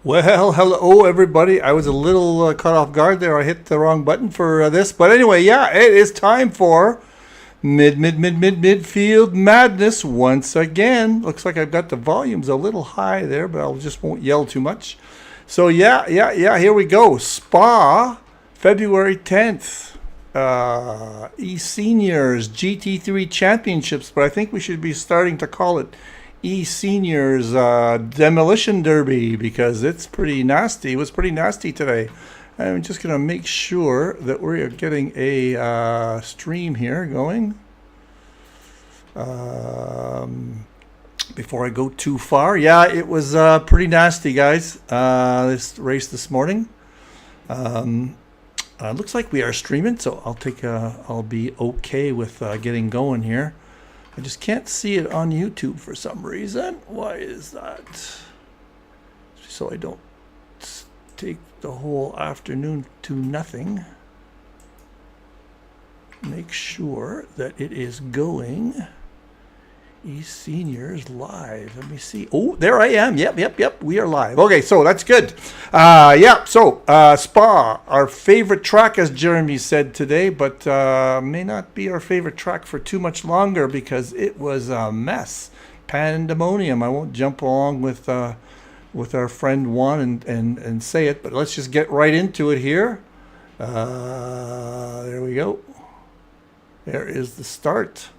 Well, hello everybody. I was a little caught off guard there. I hit the wrong button for this. But anyway, yeah, it is time for midfield madness once again. Looks like I've got the volumes a little high there, but I just won't yell too much. So yeah, here we go. Spa, February 10th. eSeniors GT3 Championships, but I think we should be starting to call it eSeniors Demolition Derby because it's pretty nasty. It was pretty nasty today. I'm just going to make sure that we are getting a stream here going before I go too far. Yeah, it was pretty nasty, guys, this race this morning. Looks like we are streaming, so I'll be okay with getting going here. I just can't see it on YouTube for some reason. Why is that? So I don't take the whole afternoon to nothing. Make sure that it is going. eSeniors live. Let me see. Oh, there I am. Yep. We are live. Okay, so that's good. Spa, our favorite track, as Jeremy said today, but may not be our favorite track for too much longer because it was a mess. Pandemonium. I won't jump along with our friend Juan and say it, but let's just get right into it here. There we go. There is the start.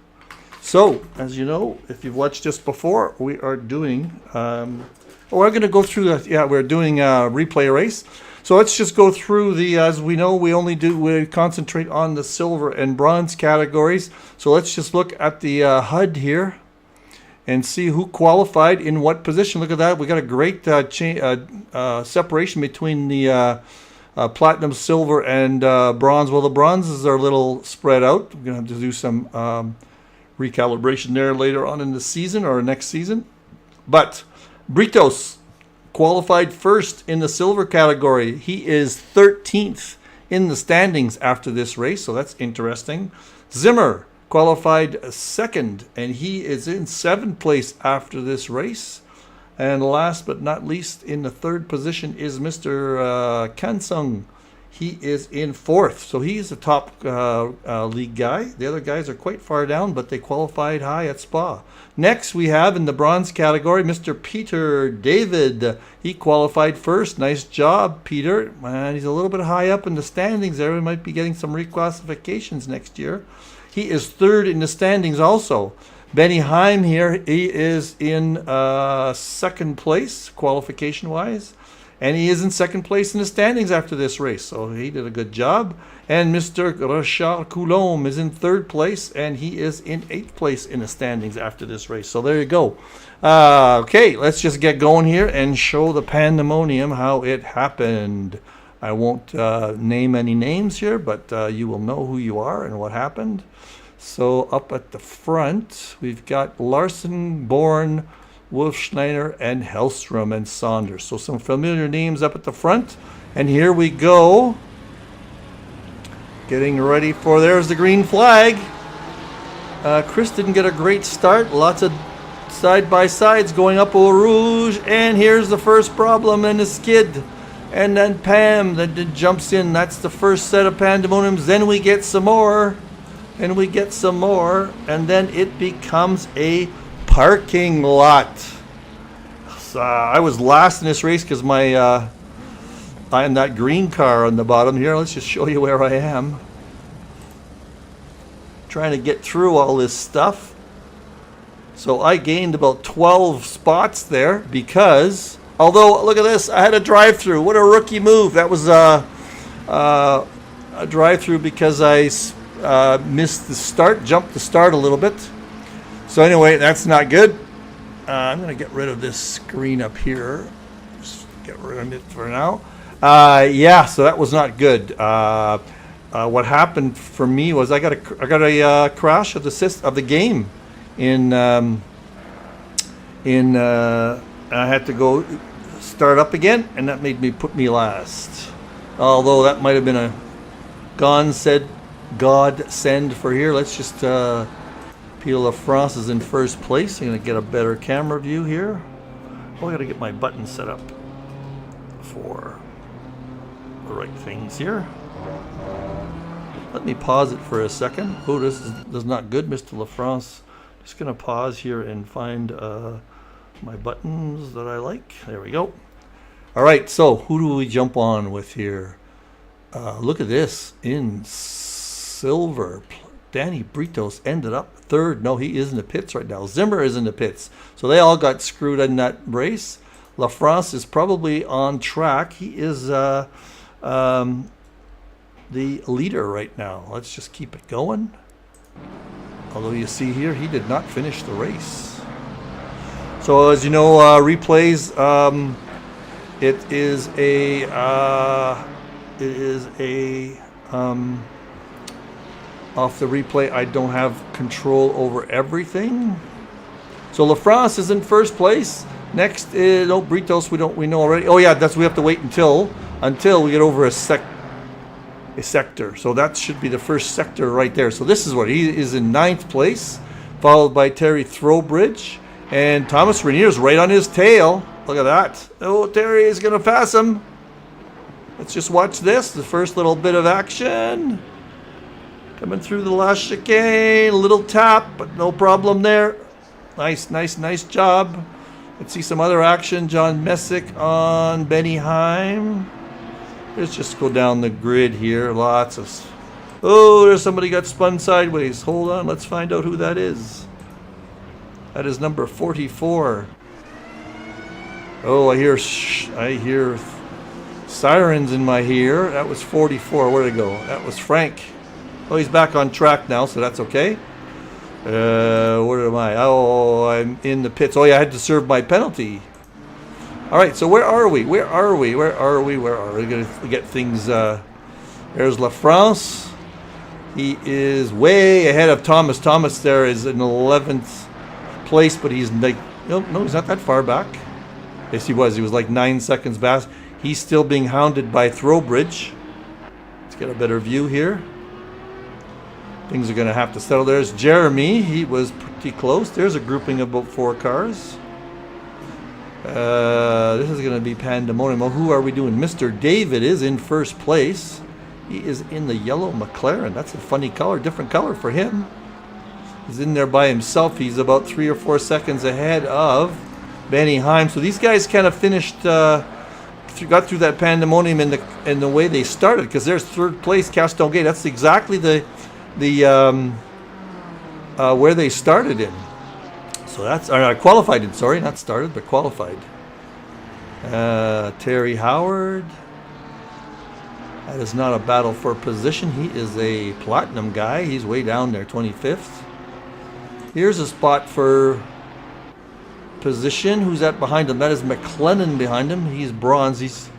So, as you know, if you've watched this before, we are doing, we're going to go through we're doing a replay race. So let's just go through as we know, we concentrate on the silver and bronze categories. So let's just look at the HUD here and see who qualified in what position. Look at that. We got a great separation between the platinum, silver, and bronze. Well, the bronzes are a little spread out. We're going to have to do some recalibration there later on in the season or next season. But Britos qualified first in the silver category. He is 13th in the standings after this race, so that's interesting. Zimmer qualified second, and he is in 7th place after this race. And last but not least, in the third position is Mr. Kansung. He is in 4th, so he's the top league guy. The other guys are quite far down, but they qualified high at Spa. Next, we have in the bronze category, Mr. Peter David. He qualified first. Nice job, Peter. Man, he's a little bit high up in the standings there. We might be getting some reclassifications next year. He is 3rd in the standings also. Benny Heim here, he is in 2nd place, qualification-wise. And he is in 2nd place in the standings after this race. So he did a good job. And Mr. Richard Coulombe is in 3rd place. And he is in 8th place in the standings after this race. So there you go. Okay, let's just get going here and show the pandemonium how it happened. I won't name any names here, but you will know who you are and what happened. So up at the front, we've got Larson, Bourne, Wolfschneider, and Hellstrom, and Saunders. So some familiar names up at the front. And here we go. Getting ready for, there's the green flag. Chris didn't get a great start. Lots of side-by-sides going up Eau Rouge. And here's the first problem and the skid. And then Pam that jumps in. That's the first set of pandemoniums. Then we get some more. And we get some more. And then it becomes a parking lot. I was last in this race because I am that green car on the bottom here. Let's just show you where I am. Trying to get through all this stuff. So I gained about 12 spots there because, although look at this, I had a drive-through. What a rookie move. That was a drive-through because I missed the start, jumped the start a little bit. So anyway, that's not good. I'm going to get rid of this screen up here. Just get rid of it for now. So that was not good. What happened for me was I got a crash of the game. I had to go start up again, and that made me put me last. Although that might have been a God send for here. Let's just. Peel of France is in 1st place. I'm going to get a better camera view here. Oh, I got to get my button set up. for the right things here. Let me pause it for a second. Oh, this is not good, Mr. LaFrance. Just gonna pause here and find my buttons that I like. There we go. All right, so who do we jump on with here? Look at this in silver. Danny Britos ended up third. No, he is in the pits right now. Zimmer is in the pits. So they all got screwed in that race. LaFrance is probably on track. He is the leader right now. Let's just keep it going. Although you see here, he did not finish the race. So as you know, replays, it is a off the replay, I don't have control over everything. So LaFrance is in first place. Next is Britos. We know already. Oh yeah, we have to wait until we get over a sector. So that should be the first sector right there. So this is what he is in 9th place, followed by Terry Throwbridge, and Thomas Rainier's right on his tail. Look at that. Oh, Terry is gonna pass him. Let's just watch this. The first little bit of action. Coming through the last chicane, a little tap, but no problem there. Nice job. Let's see some other action. John Messick on Benny Heim. Let's just go down the grid here. Lots of... Oh, there's somebody got spun sideways. Hold on, let's find out who that is. That is number 44. Oh, I hear sirens in my ear. That was 44. Where'd it go? That was Frank. Oh, he's back on track now, so that's okay. Where am I? Oh, I'm in the pits. Oh, yeah, I had to serve my penalty. All right, so where are we? Where are we going to get things? There's LaFrance. He is way ahead of Thomas. Thomas there is in 11th place, but he's like, no, he's not that far back. Yes, he was. He was like 9 seconds back. He's still being hounded by Throwbridge. Let's get a better view here. Things are going to have to settle. There's Jeremy. He was pretty close. There's a grouping of about 4 cars. This is going to be pandemonium. Who are we doing? Mr. David is in first place. He is in the yellow McLaren. That's a funny color, different color for him. He's in there by himself. He's about 3 or 4 seconds ahead of Benny Heim. So these guys kind of finished, got through that pandemonium in the way they started, because there's 3rd place, Caston Gate. That's exactly the where they started in. So that's qualified in. Sorry, not started, but qualified. Terry Howard. That is not a battle for position. He is a platinum guy. He's way down there, 25th. Here's a spot for position. Who's that behind him? That is McLennan behind him. He's bronze.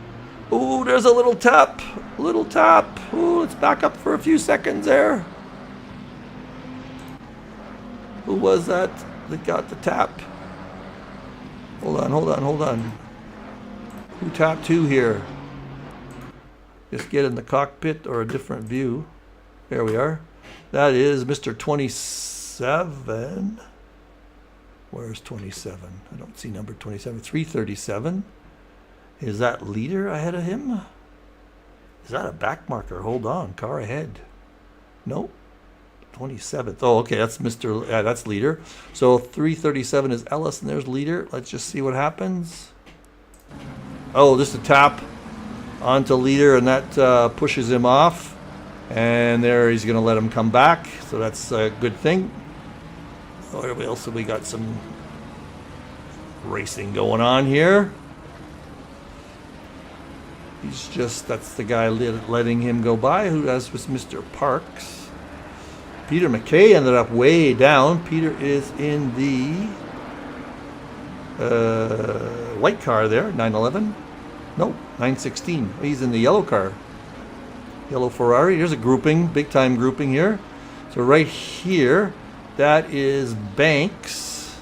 Oh, there's a little tap. Oh, let's back up for a few seconds there. Who was that got the tap? Hold on. Who tapped who here? Just get in the cockpit or a different view. There we are. That is Mr. 27. Where's 27? I don't see number 27. 337. Is that leader ahead of him? Is that a back marker? Hold on. Car ahead. Nope. 27th. Oh, okay. That's Mr. That's leader. So 337 is Ellis, and there's leader. Let's just see what happens. Oh, just a tap onto leader, and that pushes him off. And there he's going to let him come back. So that's a good thing. What else have we got? Some racing going on here. That's the guy letting him go by. Who was Mr. Parks. Peter McKay ended up way down. Peter is in the white car there, 911. No, 916. He's in the yellow car. Yellow Ferrari. There's a grouping, big time grouping here. So right here, that is Banks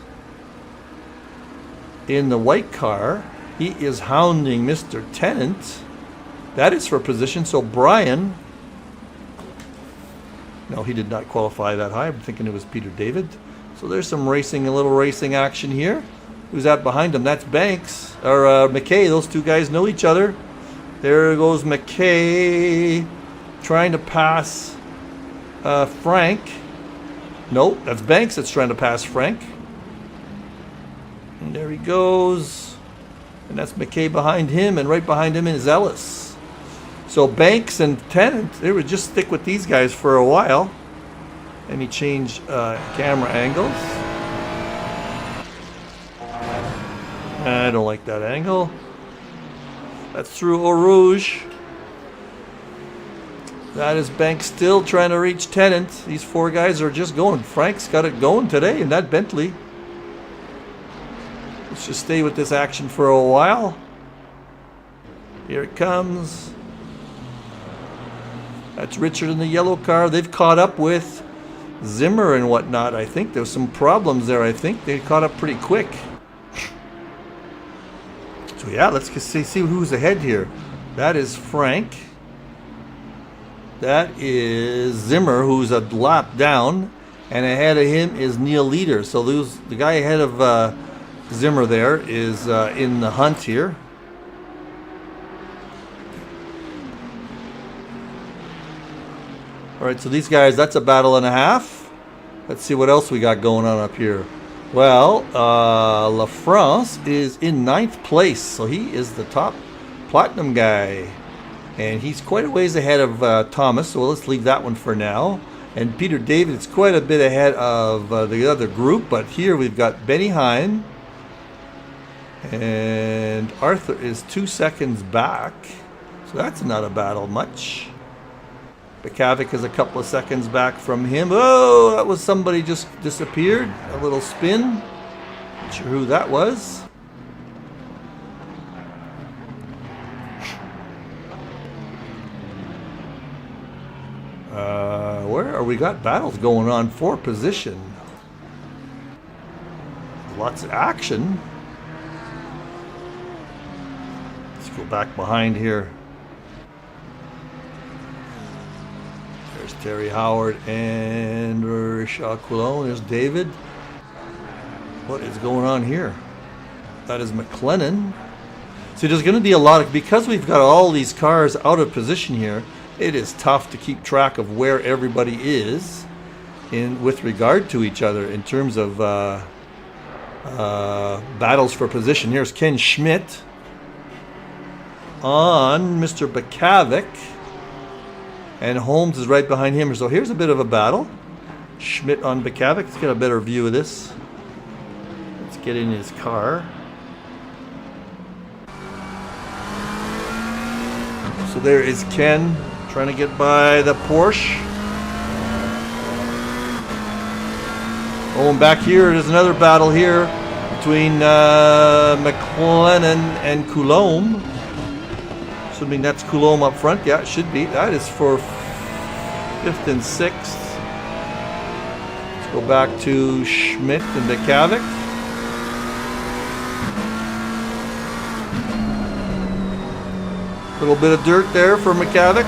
in the white car. He is hounding Mr. Tennant. That is for position. So Brian, no, he did not qualify that high. I'm thinking it was Peter David. So there's some racing, a little racing action here. Who's that behind him? That's Banks or McKay. Those two guys know each other. There goes McKay trying to pass Frank. No, that's Banks that's trying to pass Frank. And there he goes. And that's McKay behind him, and right behind him is Ellis. So Banks and Tennant, they would just stick with these guys for a while. Let me change camera angles. I don't like that angle. That's through Eau Rouge. That is Banks still trying to reach Tennant. These four guys are just going. Frank's got it going today in that Bentley. Let's just stay with this action for a while. Here it comes. That's Richard in the yellow car. They've caught up with Zimmer and whatnot. I think there's some problems there. I think they caught up pretty quick. So yeah, let's see who's ahead here. That is Frank. That is Zimmer, who's a lap down, and ahead of him is Neil Leader. So the guy ahead of Zimmer there is in the hunt here. All right, so these guys, that's a battle and a half. Let's see what else we got going on up here. Well, La France is in 9th place, so he is the top platinum guy. And he's quite a ways ahead of Thomas, so let's leave that one for now. And Peter David is quite a bit ahead of the other group, but here we've got Benny Hine. And Arthur is 2 seconds back, so that's not a battle much. Bekavik is a couple of seconds back from him. Oh, that was somebody just disappeared. A little spin. Not sure who that was. Where are we? Got battles going on for position. Lots of action. Let's go back behind here. There's Terry Howard and Richard Coulon. There's David. What is going on here? That is McLennan. So there's going to be a lot of, because we've got all these cars out of position here, it is tough to keep track of where everybody is with regard to each other in terms of battles for position. Here's Ken Schmidt on Mr. Bekavik. And Holmes is right behind him. So here's a bit of a battle. Schmidt on Bekavik. Let's get a better view of this. Let's get in his car. So there is Ken trying to get by the Porsche. Oh, and back here, there's another battle here between McLennan and Coulomb. Assuming that's Coulomb up front. Yeah, it should be. That is for 5th and 6th. Let's go back to Schmidt and Bekavik. Little bit of dirt there for Bekavik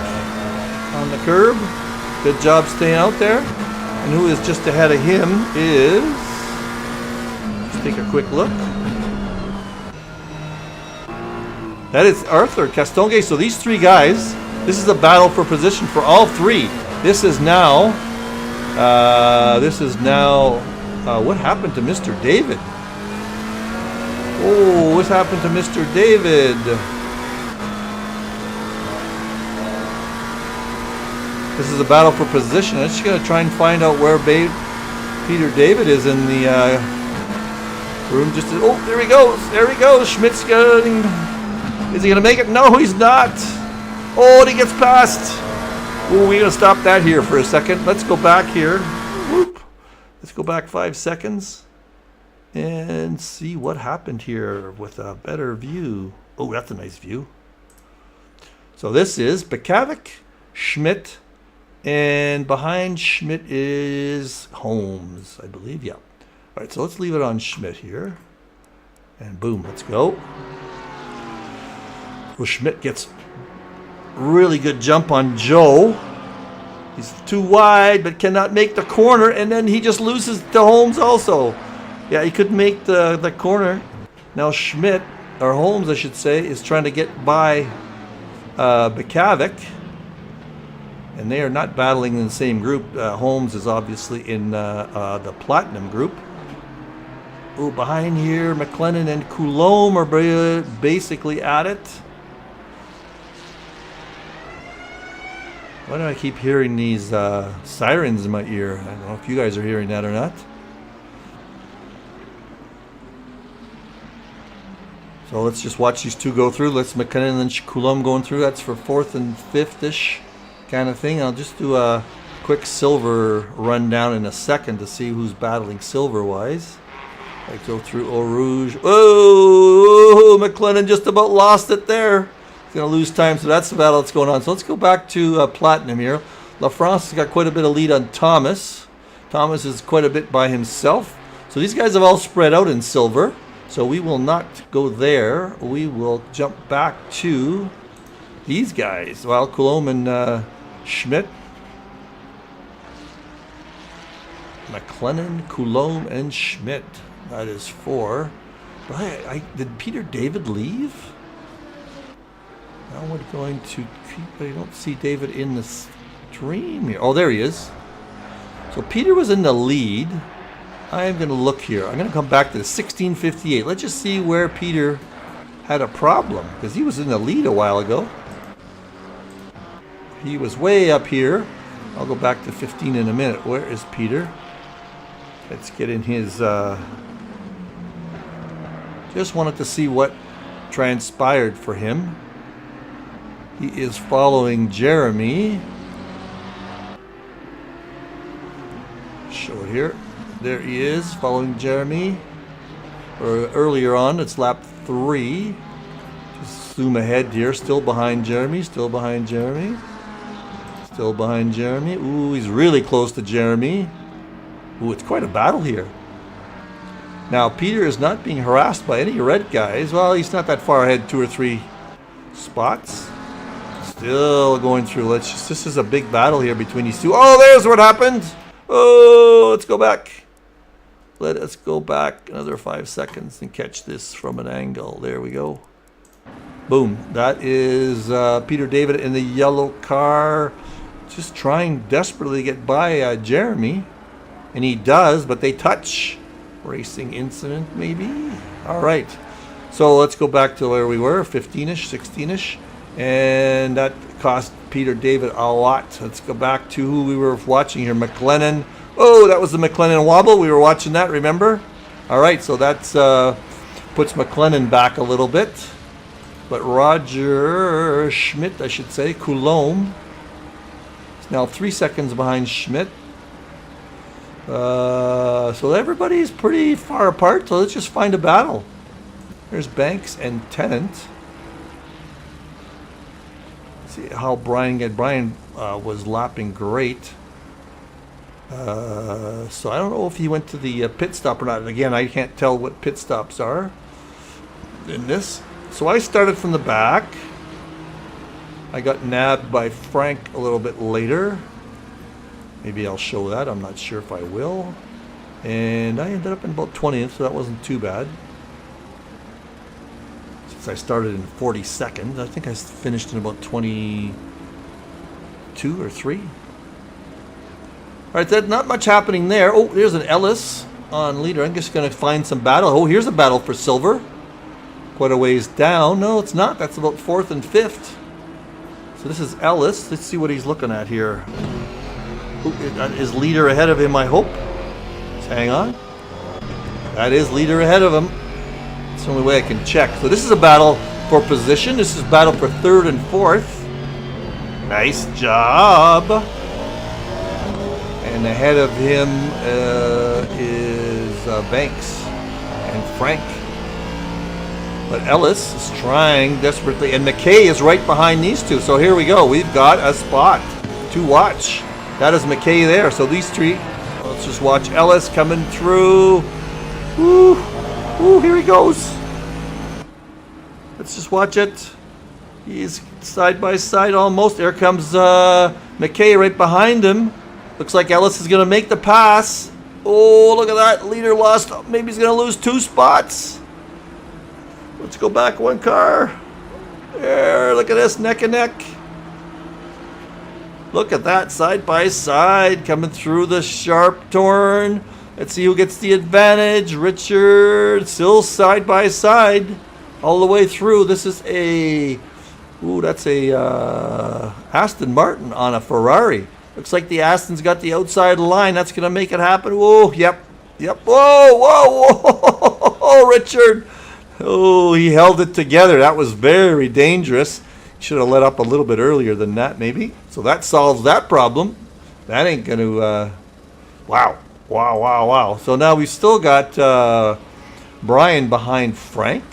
on the curb. Good job staying out there. And who is just ahead of him is... Let's take a quick look. That is Arthur Castonguay. So these three guys, this is a battle for position for all three. This is now, what happened to Mr. David? Oh, what happened to Mr. David? This is a battle for position. I'm just going to try and find out where Peter David is in the room. Oh, there he goes. There he goes. Schmidt's going. Is he going to make it? No, he's not. Oh, and he gets past. Oh, we're going to stop that here for a second. Let's go back here. Whoop. Let's go back 5 seconds and see what happened here with a better view. Oh, that's a nice view. So this is Bekavik, Schmidt, and behind Schmidt is Holmes, I believe. Yeah. All right, so let's leave it on Schmidt here. And boom, let's go. Well, Schmidt gets really good jump on Joe. He's too wide, but cannot make the corner, and then he just loses to Holmes also. Yeah, he couldn't make the corner. Now Schmidt, or Holmes I should say, is trying to get by Bukavik. And they are not battling in the same group. Holmes is obviously in the Platinum group. Oh, behind here, McLennan and Coulomb are basically at it. Why do I keep hearing these sirens in my ear? I don't know if you guys are hearing that or not. So let's just watch these two go through. Let's McLennan and Coulomb going through. That's for 4th and 5th-ish kind of thing. I'll just do a quick silver rundown in a second to see who's battling silver-wise. I go through Eau Rouge. Oh, McLennan just about lost it there. He's going to lose time, so that's the battle that's going on. So let's go back to Platinum here. LaFrance has got quite a bit of lead on Thomas. Thomas is quite a bit by himself. So these guys have all spread out in silver. So we will not go there. We will jump back to these guys. Well, Coulomb and Schmidt. McLennan, Coulomb, and Schmidt. That is 4. But did Peter David leave? Now we're going to keep. I don't see David in the stream here. Oh, there he is. So Peter was in the lead. I am going to look here. I'm going to come back to the 1658. Let's just see where Peter had a problem, because he was in the lead a while ago. He was way up here. I'll go back to 15 in a minute. Where is Peter? Let's get in his... Just wanted to see what transpired for him. He is following Jeremy. Show it here. There he is, following Jeremy. Or earlier on, it's lap 3. Just zoom ahead here. Still behind Jeremy. Still behind Jeremy. Still behind Jeremy. Ooh, he's really close to Jeremy. Ooh, it's quite a battle here. Now, Peter is not being harassed by any red guys. Well, he's not that far ahead, 2 or 3 spots. Still going through. This is a big battle here between these two. Oh, there's what happened. Oh, let's go back. Let us go back another 5 seconds and catch this from an angle. There we go. Boom. That is Peter David in the yellow car. Just trying desperately to get by Jeremy. And he does, but they touch. Racing incident, maybe? All right. So let's go back to where we were, 15-ish, 16-ish. And that cost Peter David a lot. Let's go back to who we were watching here, McLennan. Oh, that was the McLennan wobble. We were watching that, remember? All right, so that's puts McLennan back a little bit. But Roger Schmidt, I should say, Coulomb, is now 3 seconds behind Schmidt. So everybody's pretty far apart, so let's just find a battle. There's Banks and Tennant. See how Brian was lapping great. So I don't know if he went to the pit stop or not. Again, I can't tell what pit stops are in this. So I started from the back. I got nabbed by Frank a little bit later. Maybe I'll show that. I'm not sure if I will. And I ended up in about 20th, so that wasn't too bad. Since I started in 42nd, I think I finished in about 22 or 3. All right, that's not much happening there. Oh, there's an Ellis on leader. I'm just going to find some battle. Oh, here's a battle for silver. Quite a ways down. No, it's not. That's about 4th and 5th. So this is Ellis. Let's see what he's looking at here. Is leader ahead of him, I hope. Let's hang on. That is leader ahead of him. It's the only way I can check. So this is a battle for position. This is a battle for 3rd and 4th. Nice job. And ahead of him is Banks and Frank. But Ellis is trying desperately. And McKay is right behind these two. So here we go. We've got a spot to watch. That is McKay there. So these three, let's just watch Ellis coming through. Woo, woo, here he goes. Let's just watch it. He's side by side almost. There comes McKay right behind him. Looks like Ellis is going to make the pass. Oh, look at that. Leader lost. Maybe he's going to lose 2 spots. Let's go back one car. There, look at this, neck and neck. Look at that, side by side, coming through the sharp turn. Let's see who gets the advantage. Richard, still side by side, all the way through. This is a, ooh, that's a Aston Martin on a Ferrari. Looks like the Aston's got the outside line. That's gonna make it happen. Whoa, yep. Whoa, whoa, Richard. Oh, he held it together. That was very dangerous. Should have let up a little bit earlier than that, maybe. So that solves that problem. That ain't going to... Wow. So now we've still got Brian behind Frank.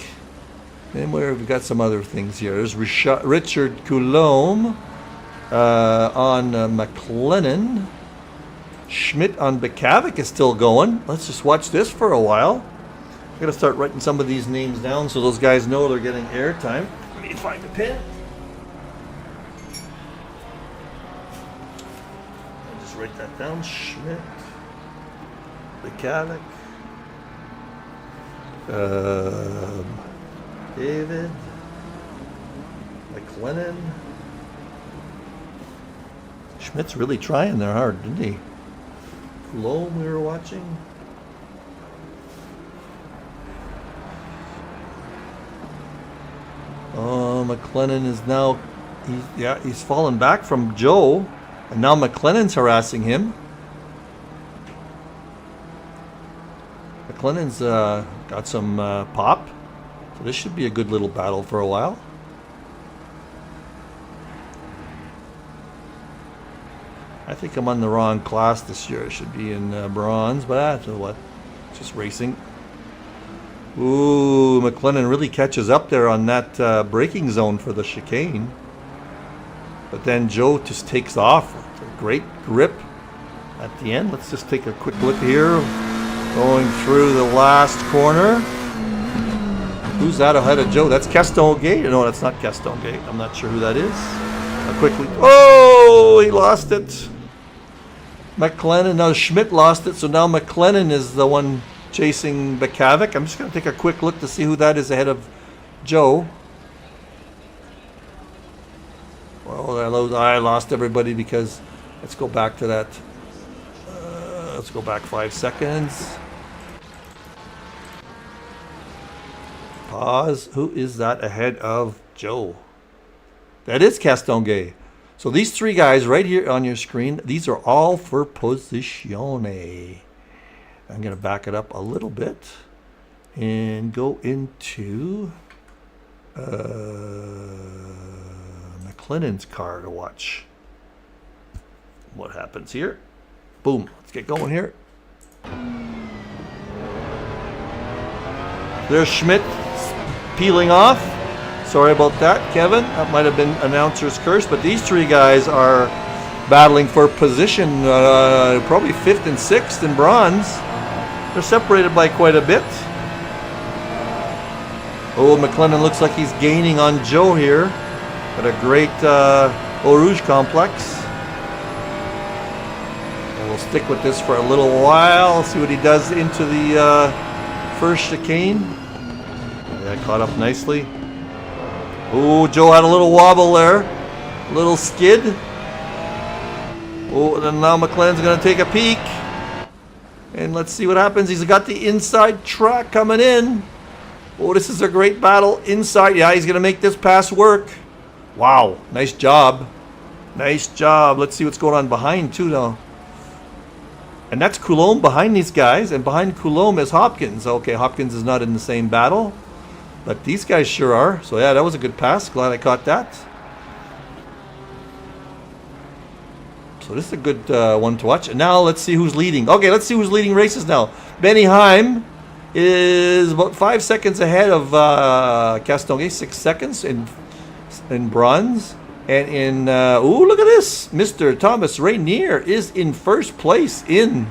And we've got some other things here. There's Richard Coulomb on McLennan. Schmidt on Bekavik is still going. Let's just watch this for a while. I'm going to start writing some of these names down so those guys know they're getting airtime. Let me find a pen. Write that down. Schmidt, Bekavik, David, McLennan. Schmidt's really trying there hard, didn't he? Coulomb we were watching. Oh, McLennan is now, he's fallen back from Joe. And now McLennan's harassing him. McLennan's got some pop. So this should be a good little battle for a while. I think I'm on the wrong class this year. I should be in bronze, but I don't know what. Just racing. Ooh, McLennan really catches up there on that braking zone for the chicane. But then Joe just takes off. It's a great grip at the end. Let's just take a quick look here. Going through the last corner. Who's that ahead of Joe? That's Castonguay. No, that's not Castonguay. I'm not sure who that is. Quickly. Oh, he lost it. McLennan. Now Schmidt lost it. So now McLennan is the one chasing Bekavik. I'm just going to take a quick look to see who that is ahead of Joe. Well, I lost everybody because let's go back to that. Let's go back 5 seconds. Pause. Who is that ahead of Joe? That is Castonguay. So these three guys right here on your screen, these are all for Posizione. I'm going to back it up a little bit and go into McLennan's car to watch what happens here. Boom. Let's get going here. There's Schmidt peeling off. Sorry about that, Kevin. That might have been announcer's curse, but these three guys are battling for position, probably 5th and 6th in bronze. They're separated by quite a bit. Oh, McLennan looks like he's gaining on Joe here. Got a great Eau Rouge complex. And we'll stick with this for a little while. See what he does into the first chicane. Yeah, caught up nicely. Oh, Joe had a little wobble there. A little skid. Oh, and then now McLennan's going to take a peek. And let's see what happens. He's got the inside track coming in. Oh, this is a great battle inside. Yeah, he's going to make this pass work. Wow, nice job. Nice job. Let's see what's going on behind too now. And that's Coulomb behind these guys. And behind Coulomb is Hopkins. Okay, Hopkins is not in the same battle. But these guys sure are. So yeah, that was a good pass. Glad I caught that. So this is a good one to watch. And now let's see who's leading. Okay, let's see who's leading races now. Benny Heim is about 5 seconds ahead of Castonguay. 6 seconds in bronze. And in, ooh, look at this. Mr. Thomas Rainier is in first place in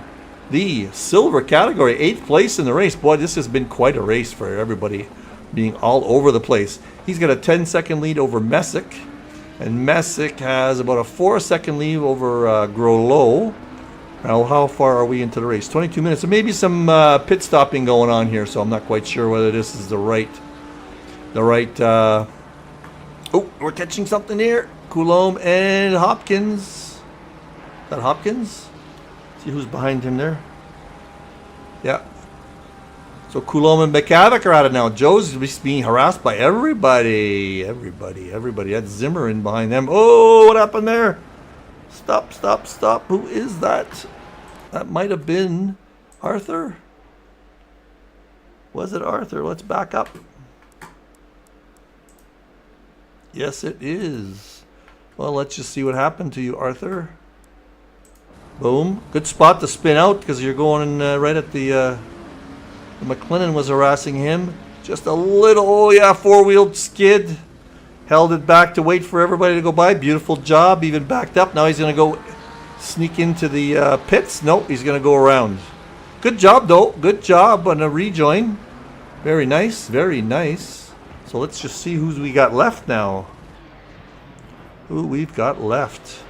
the silver category. 8th place in the race. Boy, this has been quite a race for everybody, being all over the place. He's got a 10-second lead over Messick. And Messick has about a 4-second lead over Groslo. Now, how far are we into the race? 22 minutes. So maybe some pit stopping going on here, so I'm not quite sure whether this is the right oh, we're catching something here. Coulomb and Hopkins. Is that Hopkins? See who's behind him there? Yeah. So Coulomb and McCavick are at it now. Joe's being harassed by everybody. Everybody. That's Zimmer in behind them. Oh, what happened there? Stop. Who is that? That might have been Arthur. Was it Arthur? Let's back up. Yes, it is. Well, let's just see what happened to you, Arthur. Boom. Good spot to spin out because you're going right at the... McLennan was harassing him. Just a little, oh yeah, four-wheeled skid. Held it back to wait for everybody to go by. Beautiful job. Even backed up. Now he's going to go sneak into the pits. Nope, he's going to go around. Good job, though. Good job on a rejoin. Very nice. Very nice. So let's just see who's we got left now. Who we've got left.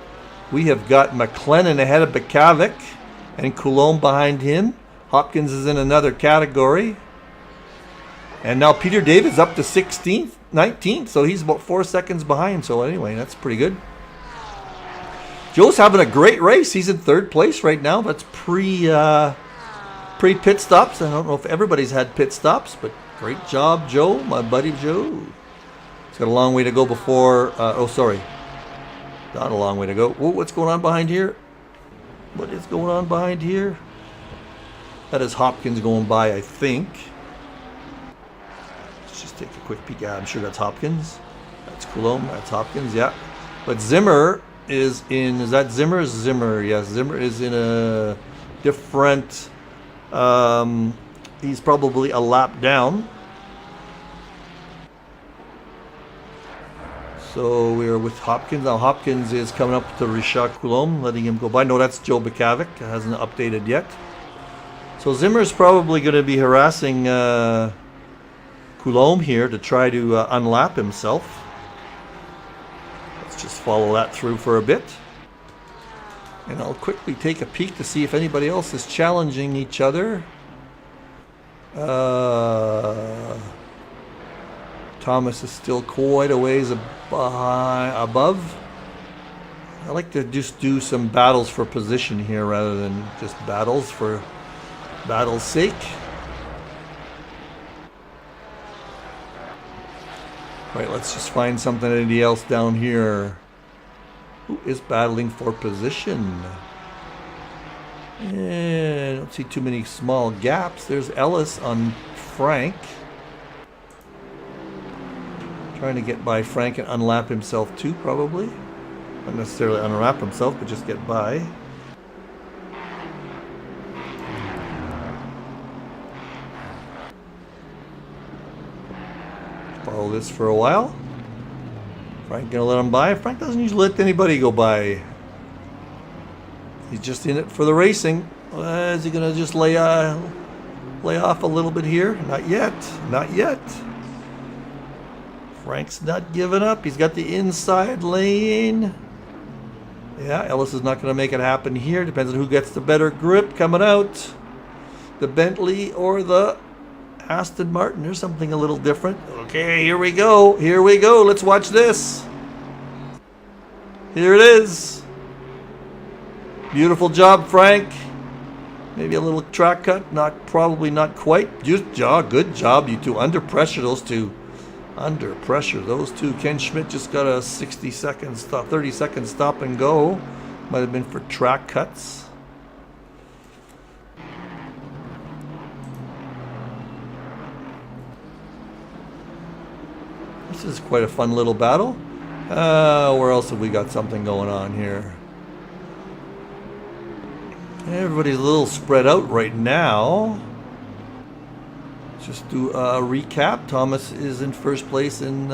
We have got McLennan ahead of Bakavic and Coulomb behind him. Hopkins is in another category. And now Peter David's up to 16th, 19th, so he's about 4 seconds behind. So anyway, that's pretty good. Joe's having a great race. He's in third place right now. That's pre-pit stops. I don't know if everybody's had pit stops, but great job, Joe, my buddy Joe. He's got a long way to go before... Not a long way to go. Whoa, what's going on behind here? What is going on behind here? That is Hopkins going by, I think. Let's just take a quick peek. Yeah, I'm sure that's Hopkins. That's Coulomb. That's Hopkins, yeah. But Zimmer is in... Is that Zimmer? Zimmer, yes. Zimmer is in a different... he's probably a lap down. So we're with Hopkins. Now Hopkins is coming up to Richard Coulomb, letting him go by. No, that's Joe Bakavic. It hasn't updated yet. So Zimmer's probably going to be harassing Coulomb here to try to unlap himself. Let's just follow that through for a bit. And I'll quickly take a peek to see if anybody else is challenging each other. Thomas is still quite a ways above. I like to just do some battles for position here rather than just battles for battle's sake. Right, let's just find something. Anybody else down here who is battling for position? I don't see too many small gaps. There's Ellis on Frank. Trying to get by Frank and unlap himself too, probably. Not necessarily unwrap himself, but just get by. Follow this for a while. Frank gonna let him by. Frank doesn't usually let anybody go by. He's just in it for the racing. Is he gonna just lay off a little bit here? Not yet. Not yet. Frank's not giving up. He's got the inside lane. Yeah, Ellis is not going to make it happen here. Depends on who gets the better grip coming out. The Bentley or the Aston Martin. There's something a little different. Okay, here we go. Here we go. Let's watch this. Here it is. Beautiful job, Frank. Maybe a little track cut. Probably not quite. Good job, you two. Under pressure, those two. Under pressure, those two. Ken Schmidt just got a 60-second stop, 30-second stop and go. Might have been for track cuts. This is quite a fun little battle. Where else have we got something going on here? Everybody's a little spread out right now. Just do a recap. Thomas is in first place in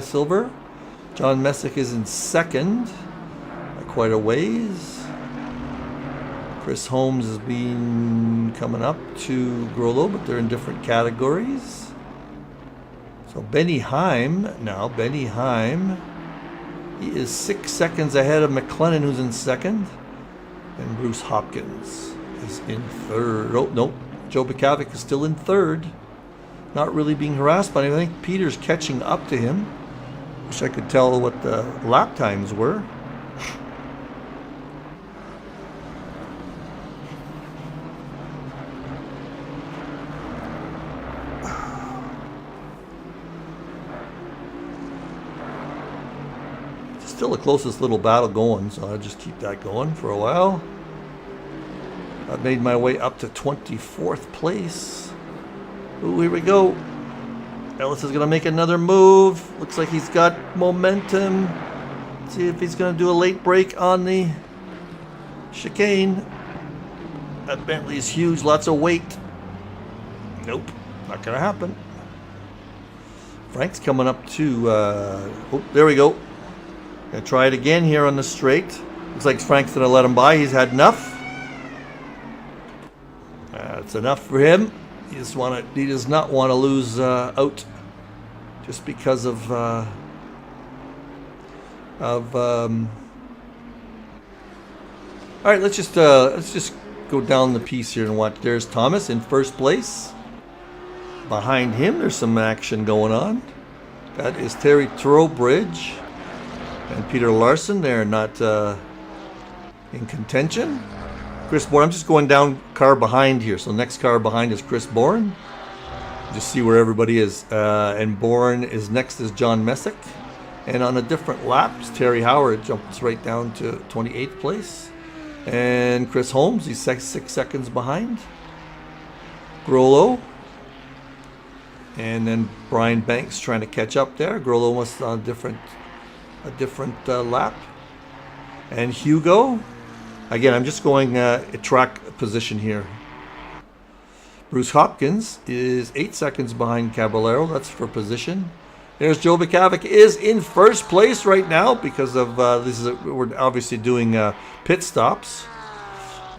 silver. John Messick is in second, quite a ways. Chris Holmes has been coming up to Grollo, but they're in different categories. So Benny Heim now. Benny Heim, he is 6 seconds ahead of McLennan, who's in second, and Bruce Hopkins is in third. Oh no. Joe Bakavic is still in third. Not really being harassed, but I think Peter's catching up to him. Wish I could tell what the lap times were. Still the closest little battle going, so I'll just keep that going for a while. I've made my way up to 24th place. Ooh, here we go. Ellis is going to make another move. Looks like he's got momentum. Let's see if he's going to do a late break on the chicane. That Bentley's huge, lots of weight. Nope, not going to happen. Frank's coming up to, oh, there we go. Gonna try it again here on the straight. Looks like Frank's gonna let him by. He's had enough. That's enough for him. He does not want to lose out just because of all right, let's just go down the piece here and watch. There's Thomas in first place. Behind him, there's some action going on. That is Terry Trowbridge and Peter Larson. They're not in contention. Chris Bourne, I'm just going down car behind here. So next car behind is Chris Bourne. Just see where everybody is. And Bourne is next is John Messick. And on a different lap, Terry Howard jumps right down to 28th place. And Chris Holmes, he's 6 seconds behind. Grollo. And then Brian Banks trying to catch up there. Grollo was on a different lap. And Hugo, again, I'm just going track position here. Bruce Hopkins is 8 seconds behind Caballero. That's for position. There's Joe Vikavik is in first place right now because of we're obviously doing pit stops.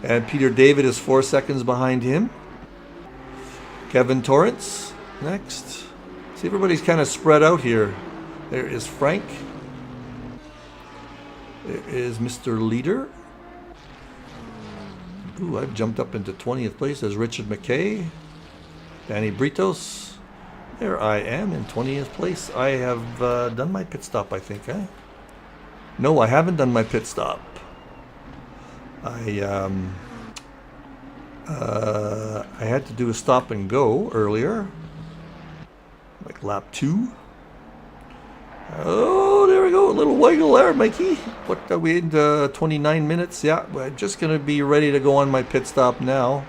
And Peter David is 4 seconds behind him. Kevin Torrance next. See, everybody's kind of spread out here. There is Frank. There is Mr. Leader. Ooh, I've jumped up into 20th place. There's Richard McKay. Danny Britos. There I am in 20th place. I have done my pit stop, I think. No, I haven't done my pit stop. I had to do a stop and go earlier. Like lap 2. Oh, there we go. A little wiggle there, Mikey. What are we into 29 minutes? Yeah, we're just going to be ready to go on my pit stop now.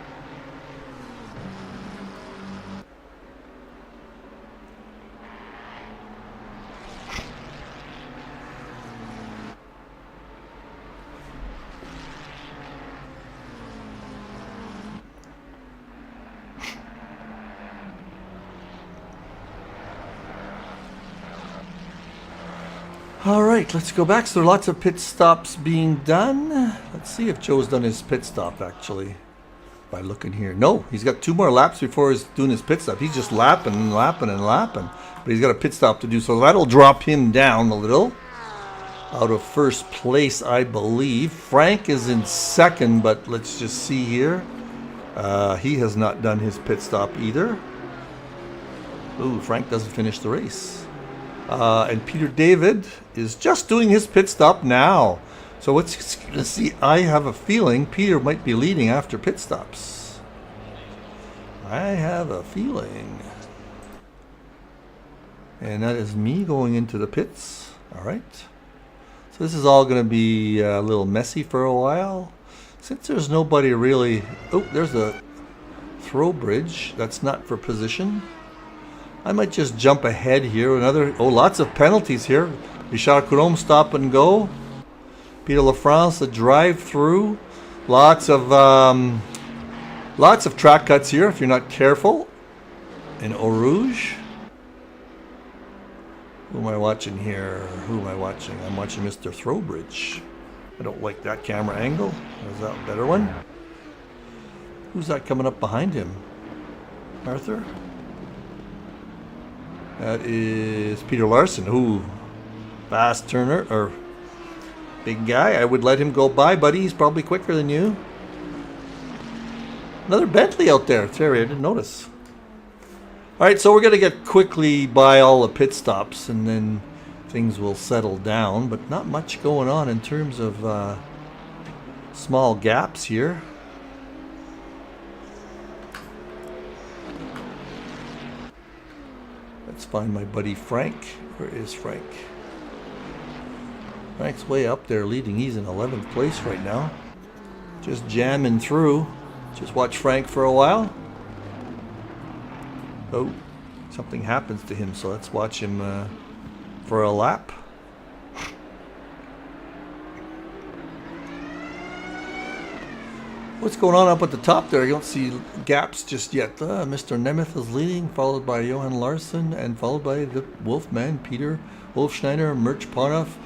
All right, let's go back. So there are lots of pit stops being done. Let's see if Joe's done his pit stop, actually, by looking here. No, he's got 2 more laps before he's doing his pit stop. He's just lapping and lapping and lapping. But he's got a pit stop to do, so that'll drop him down a little. Out of first place, I believe. Frank is in second, but let's just see here. He has not done his pit stop either. Ooh, Frank doesn't finish the race. And Peter David is just doing his pit stop now. So let's see. I have a feeling Peter might be leading after pit stops. I have a feeling. And that is me going into the pits. All right. So this is all going to be a little messy for a while. Since there's nobody really... Oh, there's a throw bridge. That's not for position. I might just jump ahead here. Lots of penalties here. Richard Coulomb, stop and go. Peter Lafrance, a drive through. Lots of track cuts here if you're not careful. In Eau Rouge. Who am I watching here? Who am I watching? I'm watching Mr. Throwbridge. I don't like that camera angle. Is that a better one? Who's that coming up behind him? Arthur? That is Peter Larson. Ooh, fast turner, or big guy. I would let him go by, buddy. He's probably quicker than you. Another Bentley out there. Terry, I didn't notice. All right, so we're going to get quickly by all the pit stops, and then things will settle down, but not much going on in terms of small gaps here. Let's find my buddy Frank. Where is Frank? Frank's way up there leading. He's in 11th place right now. Just jamming through. Just watch Frank for a while. Oh, something happens to him, so let's watch him for a lap. What's going on up at the top there? I don't see gaps just yet. Mr. Nemeth is leading, followed by Johan Larsson, and followed by the Wolfman, Peter Wolfschneider, Merch Ponoff,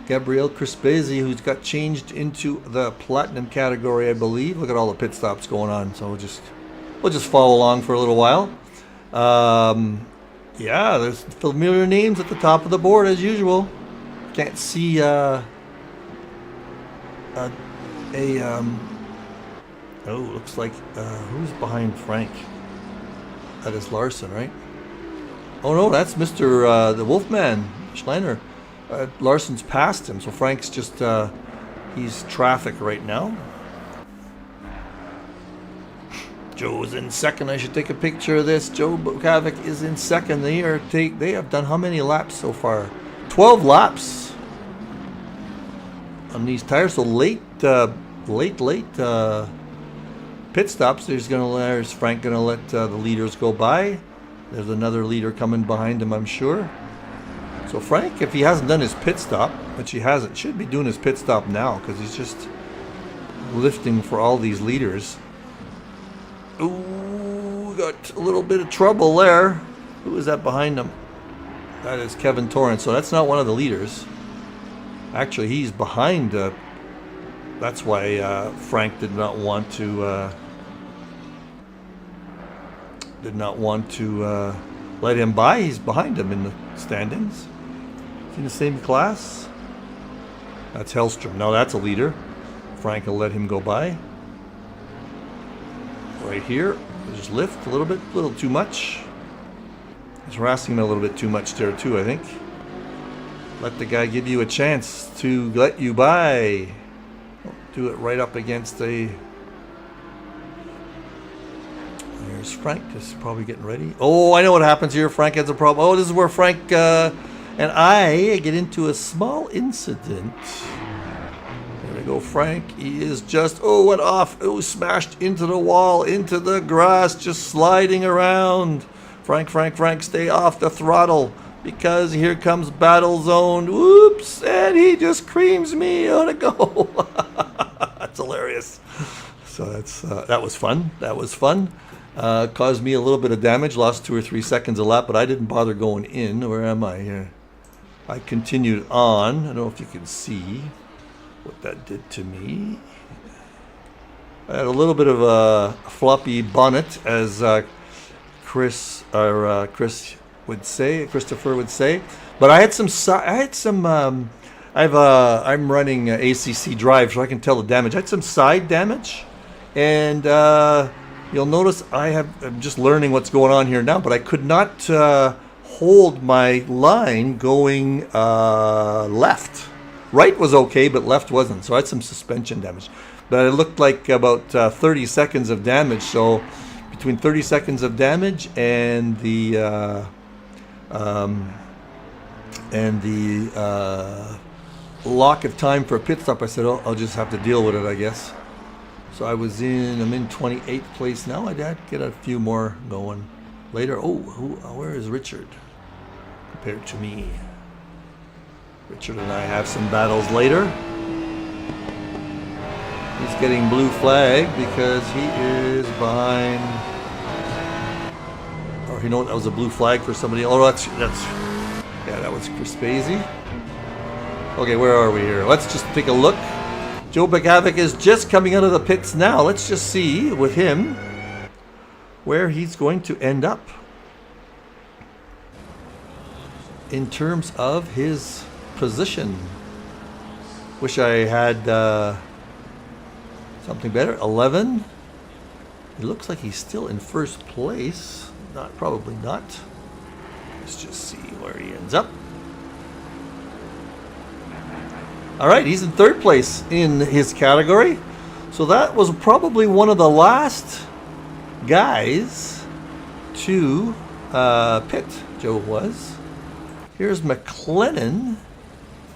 Gabriel Crispezi, who's got changed into the platinum category, I believe. Look at all the pit stops going on. So we'll just follow along for a little while. Yeah, there's familiar names at the top of the board as usual. Can't see oh, looks like who's behind Frank? That is Larson, right? Oh no, that's Mr. The Wolfman, Schleiner. Larson's passed him, so Frank's just he's traffic right now. Joe's in second. I should take a picture of this. Joe Bukavik is in second. They have done how many laps so far? 12 laps on these tires. So late pit stops. There's Frank gonna let the leaders go by. There's another leader coming behind him, I'm sure. So Frank, if he hasn't done his pit stop, which he hasn't, should be doing his pit stop now because he's just lifting for all these leaders. Ooh, got a little bit of trouble there. Who is that behind him? That is Kevin Torrance. So that's not one of the leaders. Actually, he's behind. That's why Frank did not want to let him by. He's behind him in the standings. Is he in the same class? That's Hellstrom. No, that's a leader. Frank will let him go by. Right here, just lift a little too much. He's harassing him a little bit too much there too, I think. Let the guy give you a chance to let you by. Don't do it right up against a... There's Frank, just probably getting ready. Oh, I know what happens here. Frank has a problem. Oh, this is where Frank and I get into a small incident. There we go, Frank. He is just, went off. Smashed into the wall, into the grass, just sliding around. Frank, stay off the throttle because here comes Battle Zone. Whoops, and he just creams me on a go. That's hilarious. So that was fun. Caused me a little bit of damage, lost 2 or 3 seconds a lap, but I didn't bother going in. Where am I here? I continued on. I don't know if you can see what that did to me. I had a little bit of a floppy bonnet, as Christopher would say. But I had some. I'm running ACC drive, so I can tell the damage. I had some side damage, and you'll notice I'm just learning what's going on here now, but I could not hold my line going left. Right was okay, but left wasn't, so I had some suspension damage. But it looked like about 30 seconds of damage, so between 30 seconds of damage and the lock of time for a pit stop, I said, I'll just have to deal with it, I guess. So I'm in 28th place now. I'd get a few more going later. Where is Richard compared to me? Richard and I have some battles later. He's getting blue flag because he is behind. Or that was a blue flag for somebody. Oh, that was Crispezi. Okay, where are we here? Let's just take a look. Joe Bukavik is just coming out of the pits now. Let's just see with him where he's going to end up in terms of his position. Wish I had something better. 11. It looks like he's still in first place. Not, probably not. Let's just see where he ends up. All right, he's in third place in his category. So that was probably one of the last guys to pit, Joe was. Here's McLennan.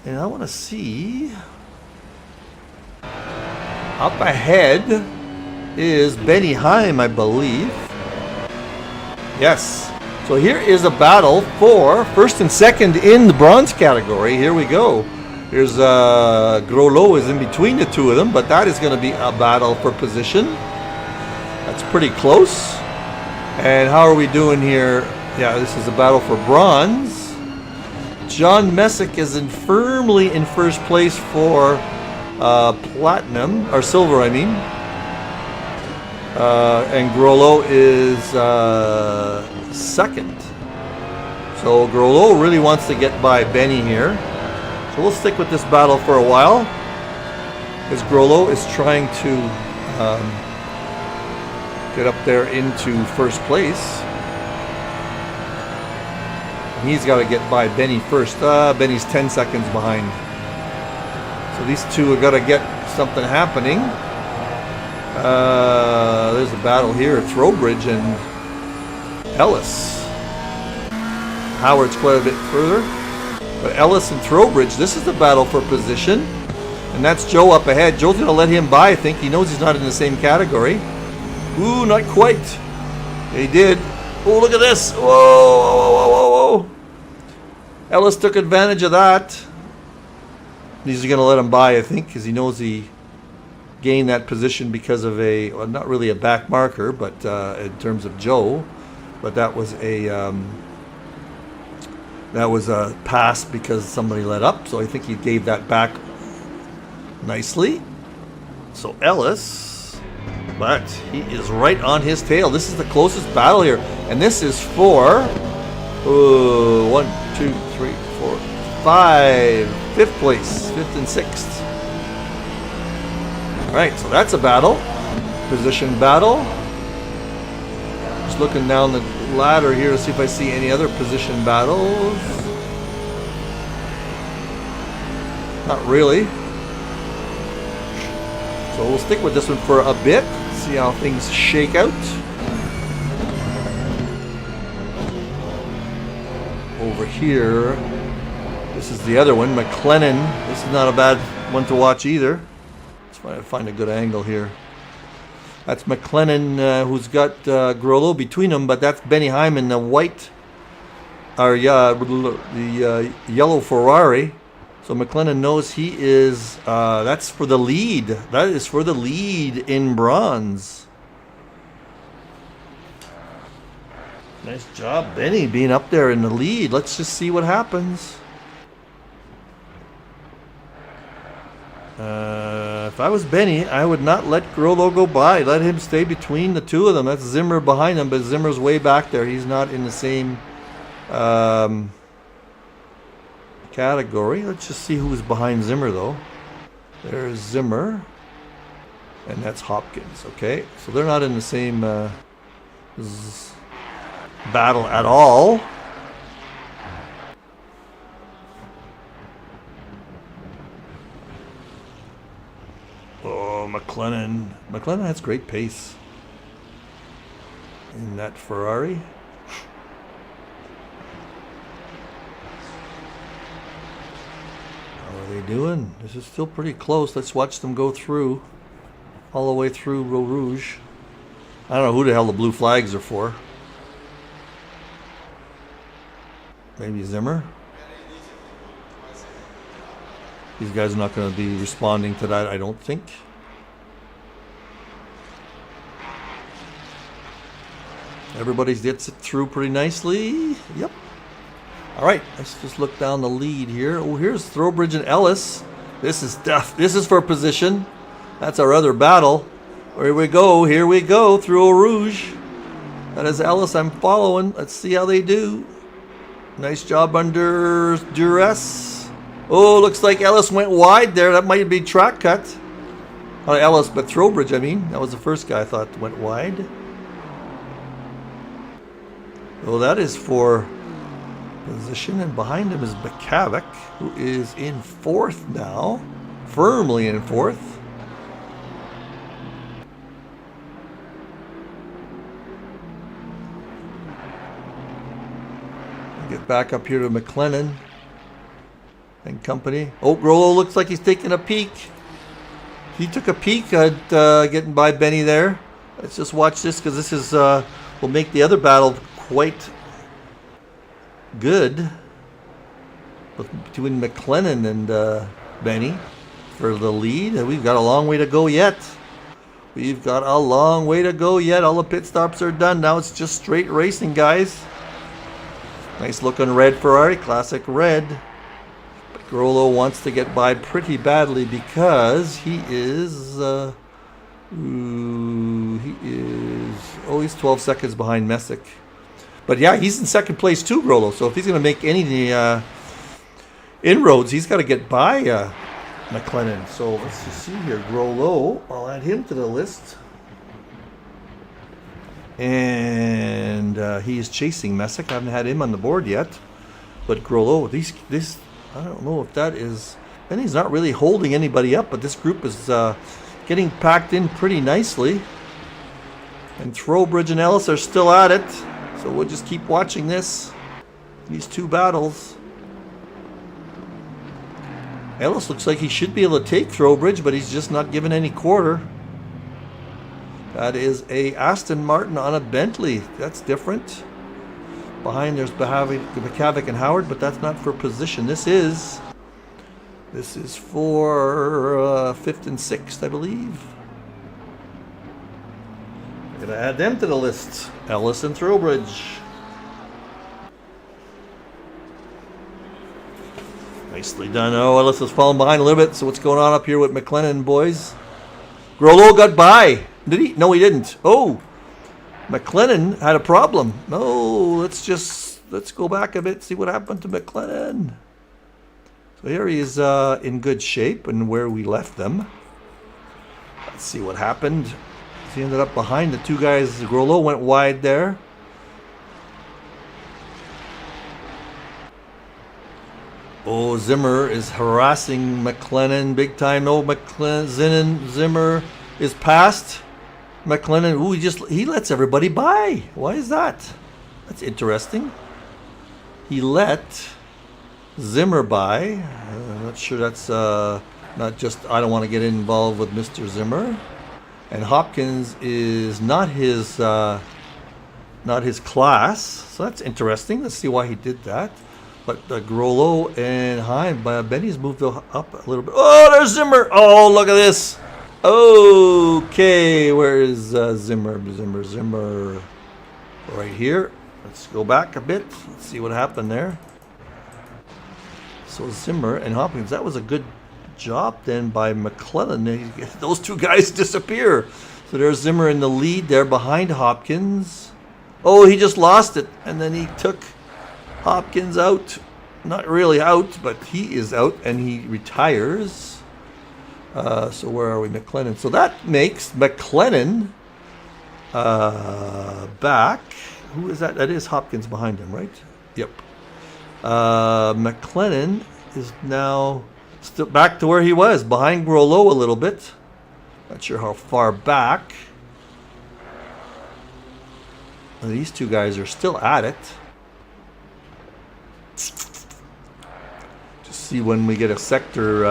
And I want to see. Up ahead is Benny Heim, I believe. Yes. So here is a battle for first and second in the bronze category. Here we go. Here's Groslo is in between the two of them, but that is going to be a battle for position. That's pretty close. And how are we doing here? Yeah, this is a battle for bronze. John Messick is firmly in first place for platinum, or silver, I mean. And Groslo is second. So Groslo really wants to get by Benny here. So we'll stick with this battle for a while, because Groslo is trying to get up there into first place. He's got to get by Benny first. Benny's 10 seconds behind. So these two have got to get something happening. There's a battle here. Throwbridge and Ellis. Howard's quite a bit further. But Ellis and Throwbridge, this is the battle for position. And that's Joe up ahead. Joe's going to let him by, I think. He knows he's not in the same category. Ooh, not quite. He did. Oh, look at this. Whoa, whoa, whoa, whoa, whoa. Ellis took advantage of that. He's going to let him by, I think, because he knows he gained that position because of a, well, not really a back marker, but in terms of Joe. But that was a pass because somebody let up. So I think he gave that back nicely. So Ellis, but he is right on his tail. This is the closest battle here. And this is for 1, 2, 3, 4, 5. Fifth place, fifth and sixth. All right, so that's a battle. Position battle. Just looking down the ladder here to see if I see any other position battles. Not really. So we'll stick with this one for a bit, see how things shake out. Over here, this is the other one, McLennan. This is not a bad one to watch either. Let's try to find a good angle here. That's McLennan, who's got Groslo between them, but that's Benny Heim in the white, or the yellow Ferrari. So McLennan knows he is, that's for the lead. That is for the lead in bronze. Nice job, Benny, being up there in the lead. Let's just see what happens. If I was Benny, I would not let Groslo go by. Let him stay between the two of them. That's Zimmer behind him, but Zimmer's way back there. He's not in the same category. Let's just see who's behind Zimmer, though. There's Zimmer, and that's Hopkins. Okay, so they're not in the same battle at all. Oh, McLennan. McLennan has great pace in that Ferrari. How are they doing? This is still pretty close. Let's watch them go through, all the way through Eau Rouge. I don't know who the hell the blue flags are for. Maybe Zimmer. These guys are not going to be responding to that, I don't think. Everybody gets it through pretty nicely. Yep. All right, let's just look down the lead here. Oh, here's Throwbridge and Ellis. This is death. This is for position. That's our other battle. Here we go. Here we go through Eau Rouge. That is Ellis I'm following. Let's see how they do. Nice job under duress. Oh, looks like Ellis went wide there. That might be track cut. Not Ellis, but Throwbridge, I mean. That was the first guy I thought went wide. Oh, that is for position, and behind him is Bakavik, who is in fourth now, firmly in fourth. Get back up here to McLennan and company. Oh, Grollo looks like he's taking a peek. He took a peek at getting by Benny there. Let's just watch this, because this is will make the other battle quite good between McLennan and Benny for the lead. And we've got a long way to go yet. We've got a long way to go yet. All the pit stops are done. Now it's just straight racing, guys. Nice looking red Ferrari, classic red. But Grollo wants to get by pretty badly because he is he's 12 seconds behind Messick. But yeah, he's in second place too, Grollo. So if he's going to make any inroads, he's got to get by McLennan. So let's just see here. Grollo, I'll add him to the list. And he is chasing Messick. I haven't had him on the board yet. But Grollo, this I don't know if that is... Benny's not really holding anybody up, but this group is getting packed in pretty nicely. And Throwbridge and Ellis are still at it. So we'll just keep watching this. These two battles. Ellis looks like he should be able to take Throwbridge, but he's just not given any quarter. That is a Aston Martin on a Bentley. That's different. Behind there's Bakavik and Howard, but that's not for position. This is for 5th and 6th, I believe. I'm going to add them to the list. Ellis and Throwbridge. Nicely done. Oh, Ellis has fallen behind a little bit. So what's going on up here with McLennan, boys? Grollo got by. Did he? No, he didn't. Oh, McLennan had a problem. No, let's go back a bit, see what happened to McLennan. So here he is in good shape and where we left them. Let's see what happened. He ended up behind the two guys. Grollo went wide there. Oh, Zimmer is harassing McLennan big time. No, Zimmer is past McLennan. Ooh, he lets everybody by. Why is that? That's interesting. He let Zimmer by. I'm not sure that's not just I don't want to get involved with Mr. Zimmer. And Hopkins is not his class, so that's interesting. Let's see why he did that. But Grollo and Benny's moved up a little bit. Oh, there's Zimmer. Oh, look at this. Okay, where is Zimmer? Zimmer. Right here. Let's go back a bit. Let's see what happened there. So Zimmer and Hopkins, that was a good job then by McLennan. Those two guys disappear. So there's Zimmer in the lead there behind Hopkins. Oh, he just lost it. And then he took Hopkins out. Not really out, but he is out and he retires. So where are we? McLennan. So that makes McLennan back. Who is that? That is Hopkins behind him, right? Yep. McLennan is now still back to where he was, behind Grollo a little bit. Not sure how far back. And these two guys are still at it. Just see when we get a sector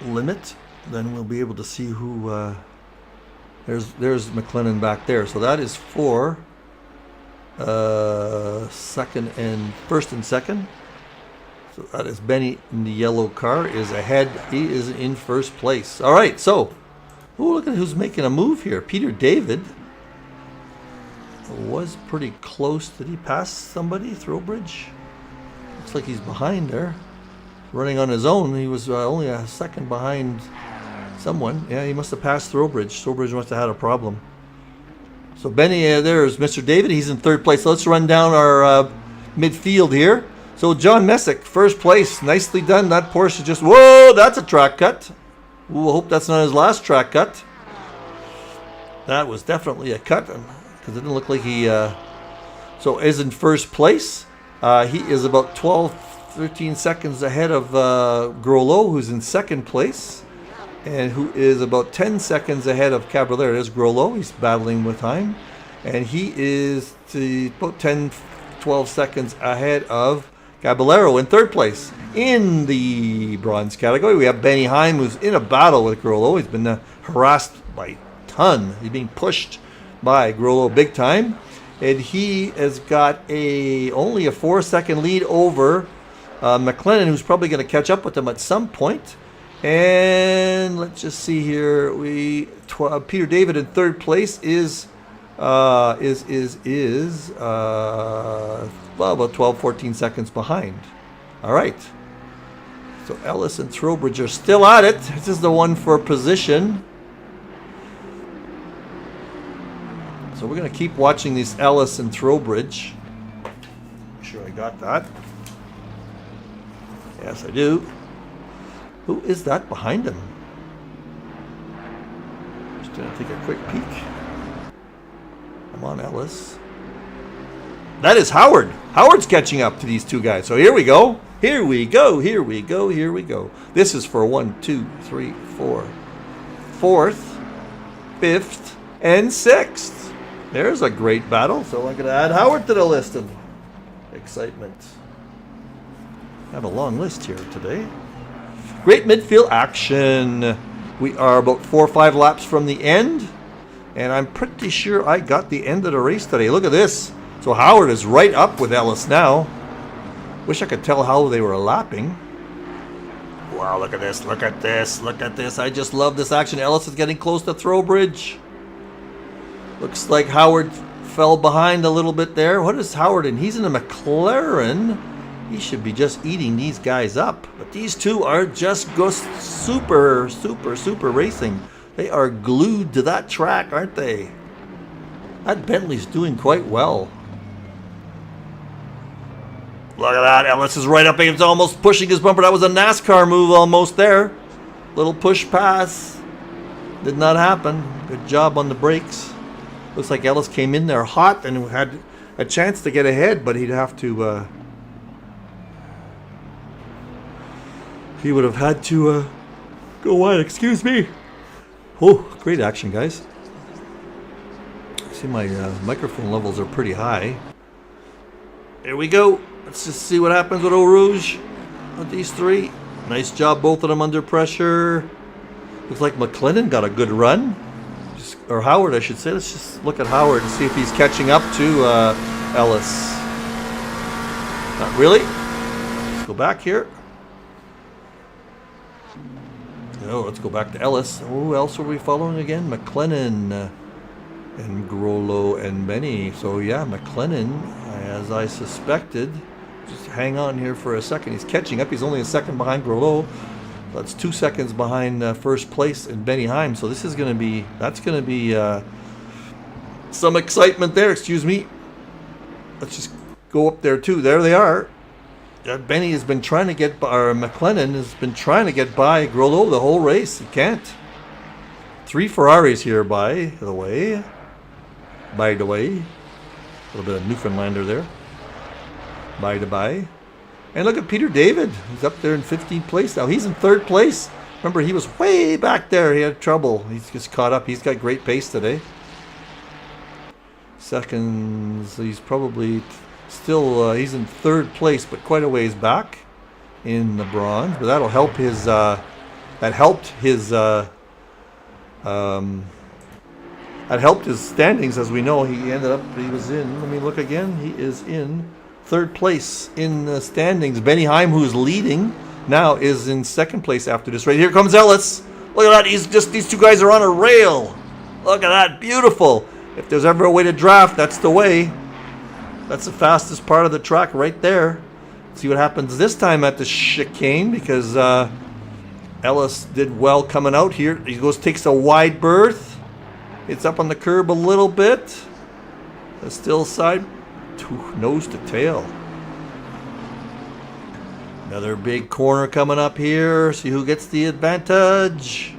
limit, then we'll be able to see who. There's McLennan back there. So that is for first and second. So that is Benny in the yellow car is ahead. He is in first place. All right, so look at who's making a move here. Peter David was pretty close. Did he pass somebody? Throwbridge? Looks like he's behind there. Running on his own. He was only a second behind someone. Yeah, he must have passed Throwbridge. Throwbridge must have had a problem. So Benny, there's Mr. David. He's in third place. So let's run down our midfield here. So John Messick, first place. Nicely done. That Porsche just... Whoa, that's a track cut. Ooh, I hope that's not his last track cut. That was definitely a cut because it didn't look like he... So is in first place. He is about 13 seconds ahead of Groslo, who's in second place. And who is about 10 seconds ahead of Caballero. There's Groslo. He's battling with time. And he is about 10, 12 seconds ahead of Caballero in third place. In the bronze category, we have Benny Heim, who's in a battle with Groslo. He's been harassed by a ton. He's being pushed by Groslo big time. And he has got only a 4-second lead over McLennan, who's probably going to catch up with him at some point. And let's just see here. Peter David in third place is well, about 12, 14 seconds behind. All right. So Ellis and Throwbridge are still at it. This is the one for position. So we're going to keep watching these Ellis and Throwbridge. Make sure I got that. Yes, I do. Who is that behind him? Just going to take a quick peek. Come on, Ellis. That is Howard. Howard's catching up to these two guys. So here we go. Here we go. Here we go. Here we go. This is for 1, 2, 3, 4. 4th, 5th, and 6th. There's a great battle. So I'm going to add Howard to the list of excitement. I have a long list here today. Great midfield action. We are about 4 or 5 laps from the end. And I'm pretty sure I got the end of the race today. Look at this. So Howard is right up with Ellis now. Wish I could tell how they were lapping. Wow, look at this. Look at this. Look at this. I just love this action. Ellis is getting close to Throwbridge. Looks like Howard fell behind a little bit there. What is Howard in? He's in a McLaren. He should be just eating these guys up. But these two are just super racing. They are glued to that track, aren't they? That Bentley's doing quite well. Look at that. Ellis is right up against, almost pushing his bumper. That was a NASCAR move almost there. Little push pass. Did not happen. Good job on the brakes. Looks like Ellis came in there hot and had a chance to get ahead, but he'd have to... he would have had to go wide. Excuse me. Oh, great action, guys. See, my microphone levels are pretty high. Here we go. Let's just see what happens with Eau Rouge with these three. Nice job, both of them under pressure. Looks like McLennan got a good run. Or Howard, I should say. Let's just look at Howard and see if he's catching up to Ellis. Not really. Let's go back here. Oh, let's go back to Ellis. Who else are we following again? McLennan and Groslo and Benny. So yeah, McLennan, as I suspected. Just hang on here for a second. He's catching up. He's only a second behind Groslo. That's 2 seconds behind first place in Benny Heim. So this is going to be, that's going to be some excitement there. Excuse me. Let's just go up there too. There they are. Benny has been trying to get by, or McLennan has been trying to get by Groslo the whole race. He can't. 3 Ferraris here, by the way. By the way. A little bit of Newfoundlander there. By the by. And look at Peter David. He's up there in 15th place now. He's in 3rd place. Remember, he was way back there. He had trouble. He's just caught up. He's got great pace today. Seconds. He's probably still, he's in 3rd place, but quite a ways back in the bronze. But that'll help his, that helped his standings, as we know. He ended up, he was in, let me look again. He is in 3rd place in the standings. Benny Heim, who's leading now, is in 2nd place after this race. Here comes Ellis. Look at that. He's just, these two guys are on a rail. Look at that. Beautiful. If there's ever a way to draft, that's the way. That's the fastest part of the track right there. See what happens this time at the chicane, because Ellis did well coming out here. He goes, takes a wide berth. It's up on the curb a little bit. Still side. Nose to tail. Another big corner coming up here. See who gets the advantage.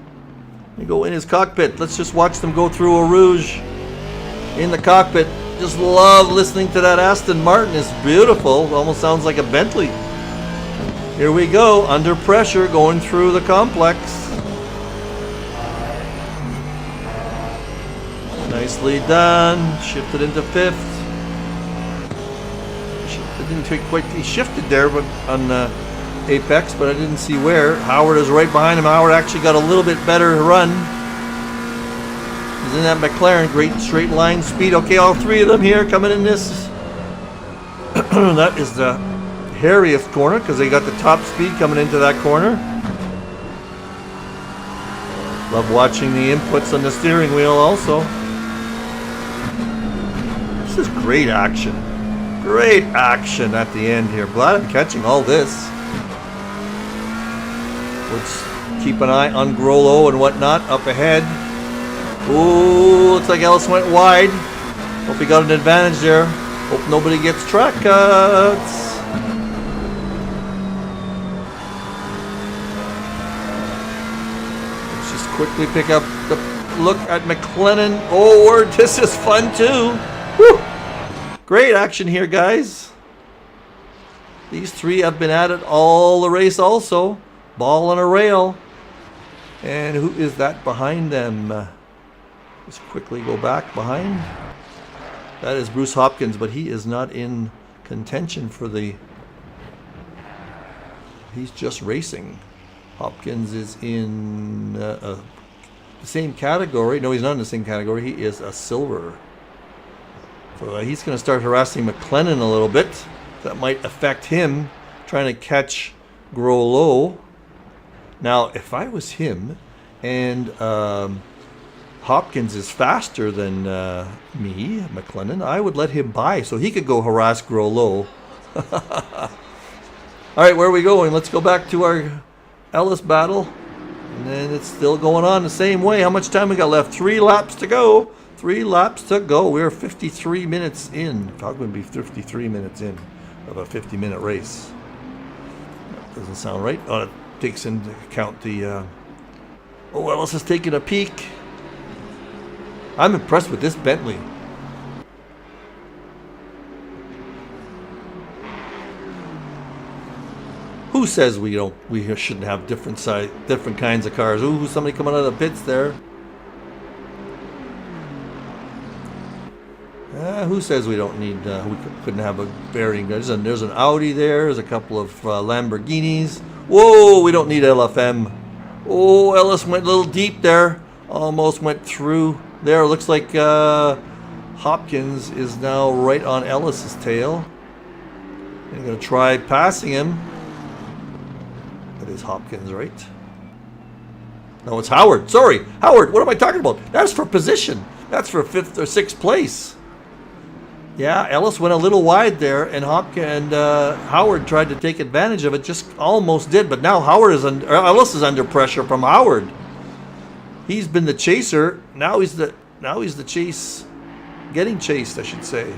They go in his cockpit. Let's just watch them go through Eau Rouge in the cockpit. Just love listening to that Aston Martin. It's beautiful. Almost sounds like a Bentley. Here we go, under pressure, going through the complex. Nicely done. Shifted into 5th. Didn't take quite. He shifted there, but on Apex, but I didn't see where. Howard is right behind him. Howard actually got a little bit better run. He's in that McLaren. Great straight line speed. Okay, all three of them here coming in this. That is the hairiest corner because they got the top speed coming into that corner. Love watching the inputs on the steering wheel also. This is great action. Great action at the end here. Glad I'm catching all this. Let's keep an eye on Grollo and whatnot up ahead. Ooh, looks like Ellis went wide. Hope he got an advantage there. Hope nobody gets track cuts. Let's just quickly pick up the look at McLennan. Oh, this is fun too. Woo. Great action here, guys. These three have been at it all the race also. Ball on a rail. And who is that behind them? Let's quickly go back behind. That is Bruce Hopkins, but he is not in contention for the... He's just racing. Hopkins is in the same category. No, he's not in the same category. He is a silver. So he's going to start harassing McLennan a little bit. That might affect him trying to catch Grollo. Now, if I was him and Hopkins is faster than me, McLennan, I would let him by so he could go harass Grollo. All right, where are we going? Let's go back to our Ellis battle. And then it's still going on the same way. How much time we got left? 3 laps to go. 3 laps to go. We're 53 minutes in. How can we be 53 minutes in of a 50-minute race? That doesn't sound right. Oh, it takes into account the... Oh, Ellis has taken a peek. I'm impressed with this Bentley. Who says we shouldn't have different kinds of cars? Ooh, somebody coming out of the pits there. Who says we don't need? We couldn't have a varying. There's an Audi there. There's a couple of Lamborghinis. Whoa, we don't need LFM. Oh, Ellis went a little deep there. Almost went through there. Looks like Hopkins is now right on Ellis's tail. I'm going to try passing him. That is Hopkins, right? No, it's Howard. Sorry, Howard. What am I talking about? That's for position. That's for 5th or 6th place. Yeah, Ellis went a little wide there, and Howard tried to take advantage of it. Just almost did, but now Ellis is under pressure from Howard. He's been the chaser. Now he's the chase, getting chased, I should say.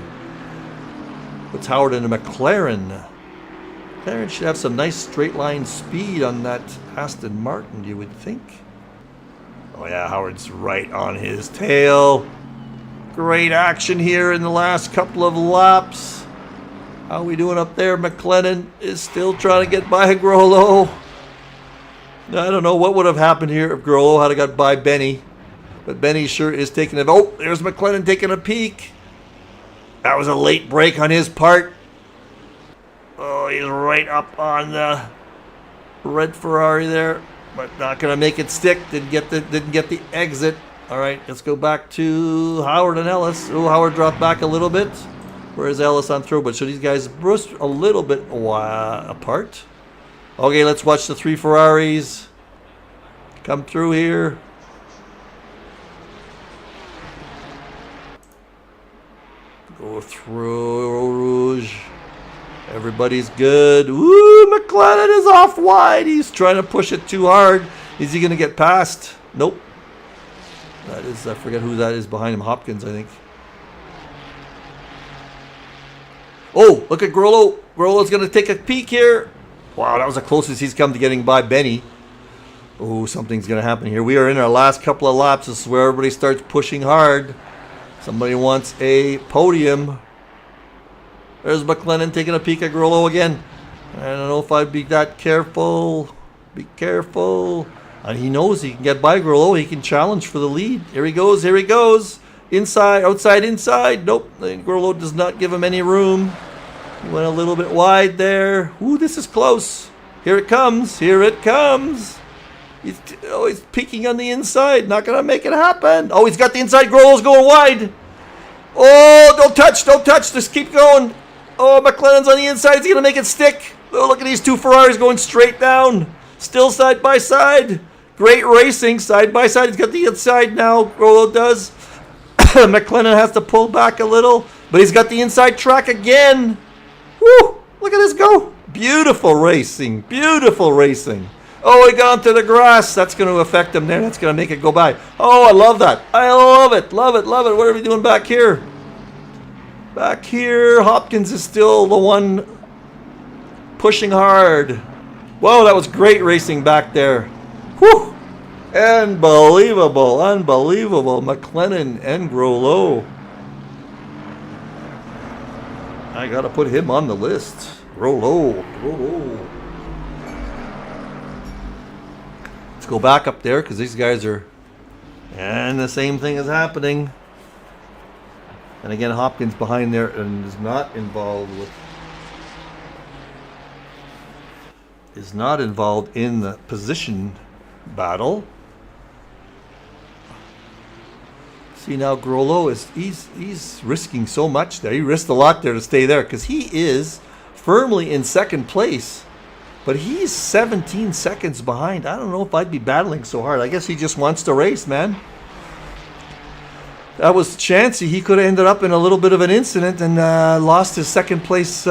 Puts Howard in a McLaren. McLaren should have some nice straight line speed on that Aston Martin, you would think. Oh yeah, Howard's right on his tail. Great action here in the last couple of laps. How are we doing up there? McLennan is still trying to get by Grollo. I don't know what would have happened here if Grollo had got by Benny. But Benny sure is taking it. Oh, there's McLennan taking a peek. That was a late break on his part. Oh, he's right up on the red Ferrari there. But not going to make it stick. Didn't get the exit. All right, let's go back to Howard and Ellis. Oh, Howard dropped back a little bit. Where's Ellis on through? But so these guys burst a little bit apart. Okay, let's watch the 3 Ferraris come through here. Go through Eau Rouge. Everybody's good. Woo, McLennan is off wide. He's trying to push it too hard. Is he going to get past? Nope. That is, I forget who that is behind him. Hopkins, I think. Oh, look at Grollo. Grollo's going to take a peek here. Wow, that was the closest he's come to getting by Benny. Oh, something's going to happen here. We are in our last couple of laps. This is where everybody starts pushing hard. Somebody wants a podium. There's McLennan taking a peek at Grollo again. I don't know if I'd be that careful. Be careful. And he knows he can get by Grollo. He can challenge for the lead. Here he goes. Here he goes. Inside, outside, inside. Nope. Grollo does not give him any room. He went a little bit wide there. Ooh, this is close. Here it comes. Here it comes. He's peeking on the inside. Not going to make it happen. Oh, he's got the inside. Grollo's going wide. Oh, don't touch. Don't touch. Just keep going. Oh, McLennan's on the inside. He's going to make it stick. Oh, look at these two Ferraris going straight down. Still side by side. Great racing. Side by side. He's got the inside now. Grollo does. McLennan has to pull back a little. But he's got the inside track again. Woo! Look at this go. Beautiful racing. Beautiful racing. Oh, he got onto the grass. That's going to affect him there. That's going to make it go by. Oh, I love that. I love it. Love it. Love it. What are we doing back here? Back here, Hopkins is still the one pushing hard. Whoa, that was great racing back there. Whew! Unbelievable. Unbelievable. McLennan and Grollo. I got to put him on the list. Grollo. Grollo. Let's go back up there because these guys are... And the same thing is happening. And again, Hopkins behind there and is not involved in the position battle. See now, Grollo he's risking so much there. He risked a lot there to stay there because he is firmly in second place. But he's 17 seconds behind. I don't know if I'd be battling so hard. I guess he just wants to race, man. That was chancy. He could have ended up in a little bit of an incident and lost his second place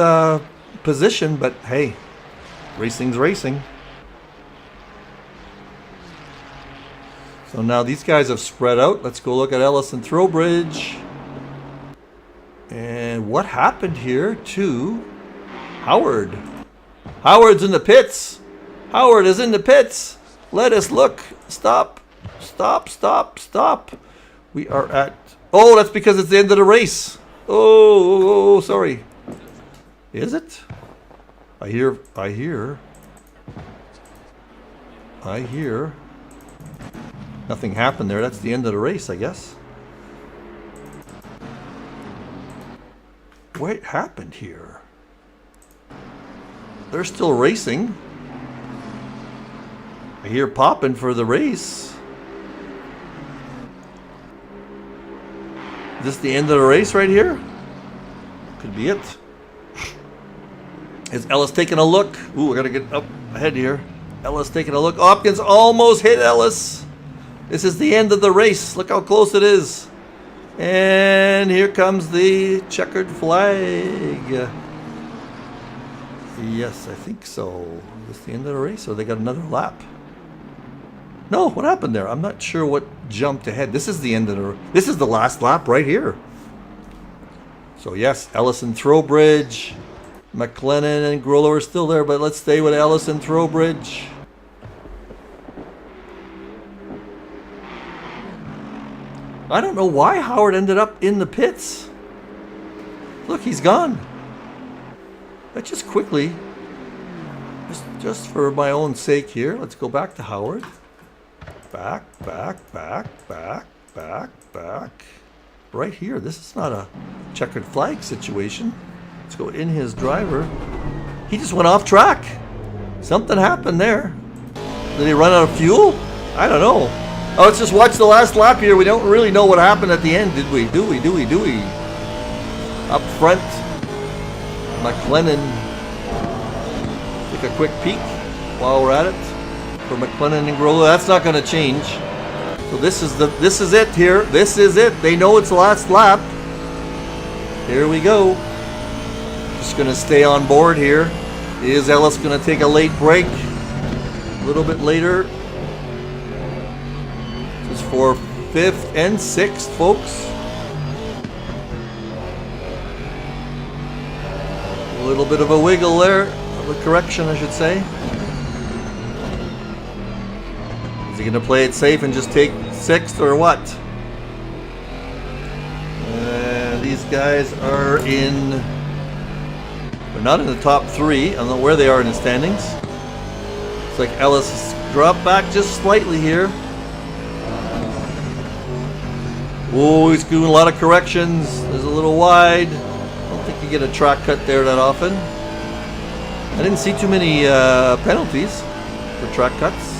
position. But hey, racing's racing. So now these guys have spread out. Let's go look at Ellis and Throwbridge. And what happened here to Howard? Howard's in the pits. Howard is in the pits. Let us look. Stop. Stop, stop, stop. We are at... Oh, that's because it's the end of the race. Oh, sorry. Is it? I hear... Nothing happened there. That's the end of the race, I guess. What happened here? They're still racing. I hear popping for the race. Is this the end of the race right here? Could be it. Is Ellis taking a look? Ooh, I gotta get up ahead here. Ellis taking a look. Hopkins almost hit Ellis. This is the end of the race. Look how close it is. And here comes the checkered flag. Yes, I think so. Is this the end of the race or they got another lap? No, what happened there? I'm not sure what jumped ahead. This is the end of the... This is the last lap right here. So yes, Ellis and Throwbridge. McLennan and Grollo are still there, but let's stay with Ellis and Throwbridge. I don't know why Howard ended up in the pits. Look, he's gone. Let's just quickly, just for my own sake here, let's go back to Howard. Back. Right here. This is not a checkered flag situation. Let's go in his driver. He just went off track. Something happened there. Did he run out of fuel? I don't know. Oh, let's just watch the last lap here. We don't really know what happened at the end, did we? Do we? Up front, McLennan. Take a quick peek while we're at it. For McLennan and Grollo, that's not going to change. So this is it here. This is it. They know it's the last lap. Here we go. Just going to stay on board here. Is Ellis going to take a late break? A little bit later. Just for 5th and 6th, folks. A little bit of a wiggle there. A correction, I should say. he going to play it safe and just take 6th or what? These guys are in... They're not in the top 3. I don't know where they are in the standings. It's like Ellis has dropped back just slightly here. Oh, he's doing a lot of corrections. There's a little wide. I don't think you get a track cut there that often. I didn't see too many penalties for track cuts.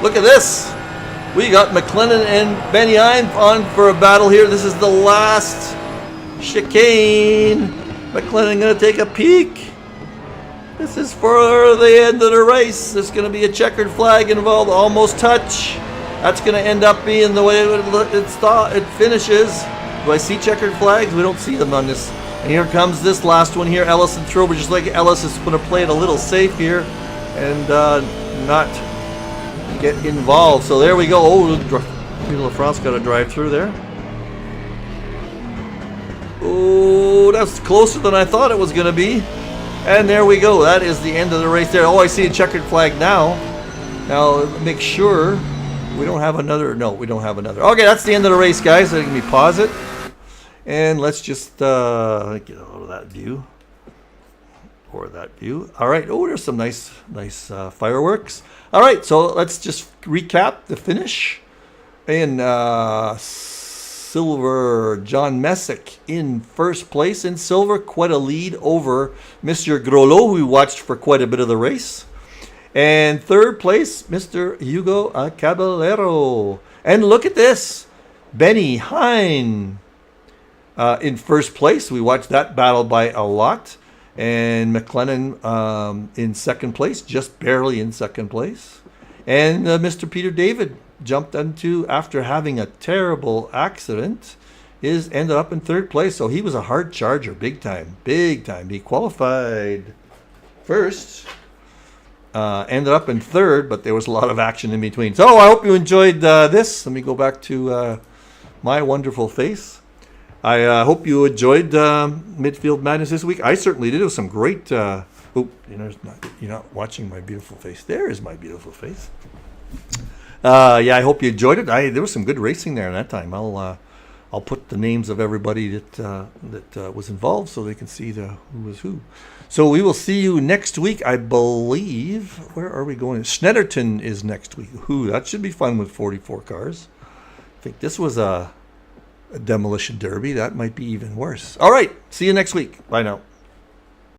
Look at this. We got McLennan and Benyon on for a battle here. This is the last chicane. McLennan going to take a peek. This is for the end of the race. There's going to be a checkered flag involved. Almost touch. That's going to end up being the way it finishes. Do I see checkered flags? We don't see them on this. And here comes this last one here. Ellis and Throber. Just like Ellis is going to play it a little safe here and not get involved. So there we go. Oh, Peter LaFrance got to drive through there. Oh, that's closer than I thought it was going to be. And there we go. That is the end of the race there. Oh, I see a checkered flag now. Now, make sure we don't have another. No, we don't have another. Okay, that's the end of the race, guys. Let me pause it. And let's just get out of that view. Or that view. All right. Oh, there's some nice fireworks. All right, so let's just recap the finish. In silver, John Messick in first place in silver. Quite a lead over Mr. Grolot, who we watched for quite a bit of the race. And third place, Mr. Hugo Caballero. And look at this. Benny Hine in first place. We watched that battle by a lot. And McLennan in second place, just barely in second place. And Mr. Peter David jumped into, after having a terrible accident, ended up in third place. So he was a hard charger, big time. He qualified first, ended up in third, but there was a lot of action in between. So I hope you enjoyed this. Let me go back to my wonderful face. I hope you enjoyed Midfield Madness this week. I certainly did. It was some great... you're not watching my beautiful face. There is my beautiful face. I hope you enjoyed it. There was some good racing there that time. I'll put the names of everybody that was involved so they can see who was who. So we will see you next week, I believe. Where are we going? Schneiderton is next week. That should be fun with 44 cars. I think this was a demolition derby. That might be even worse. All right. See you next week. Bye now.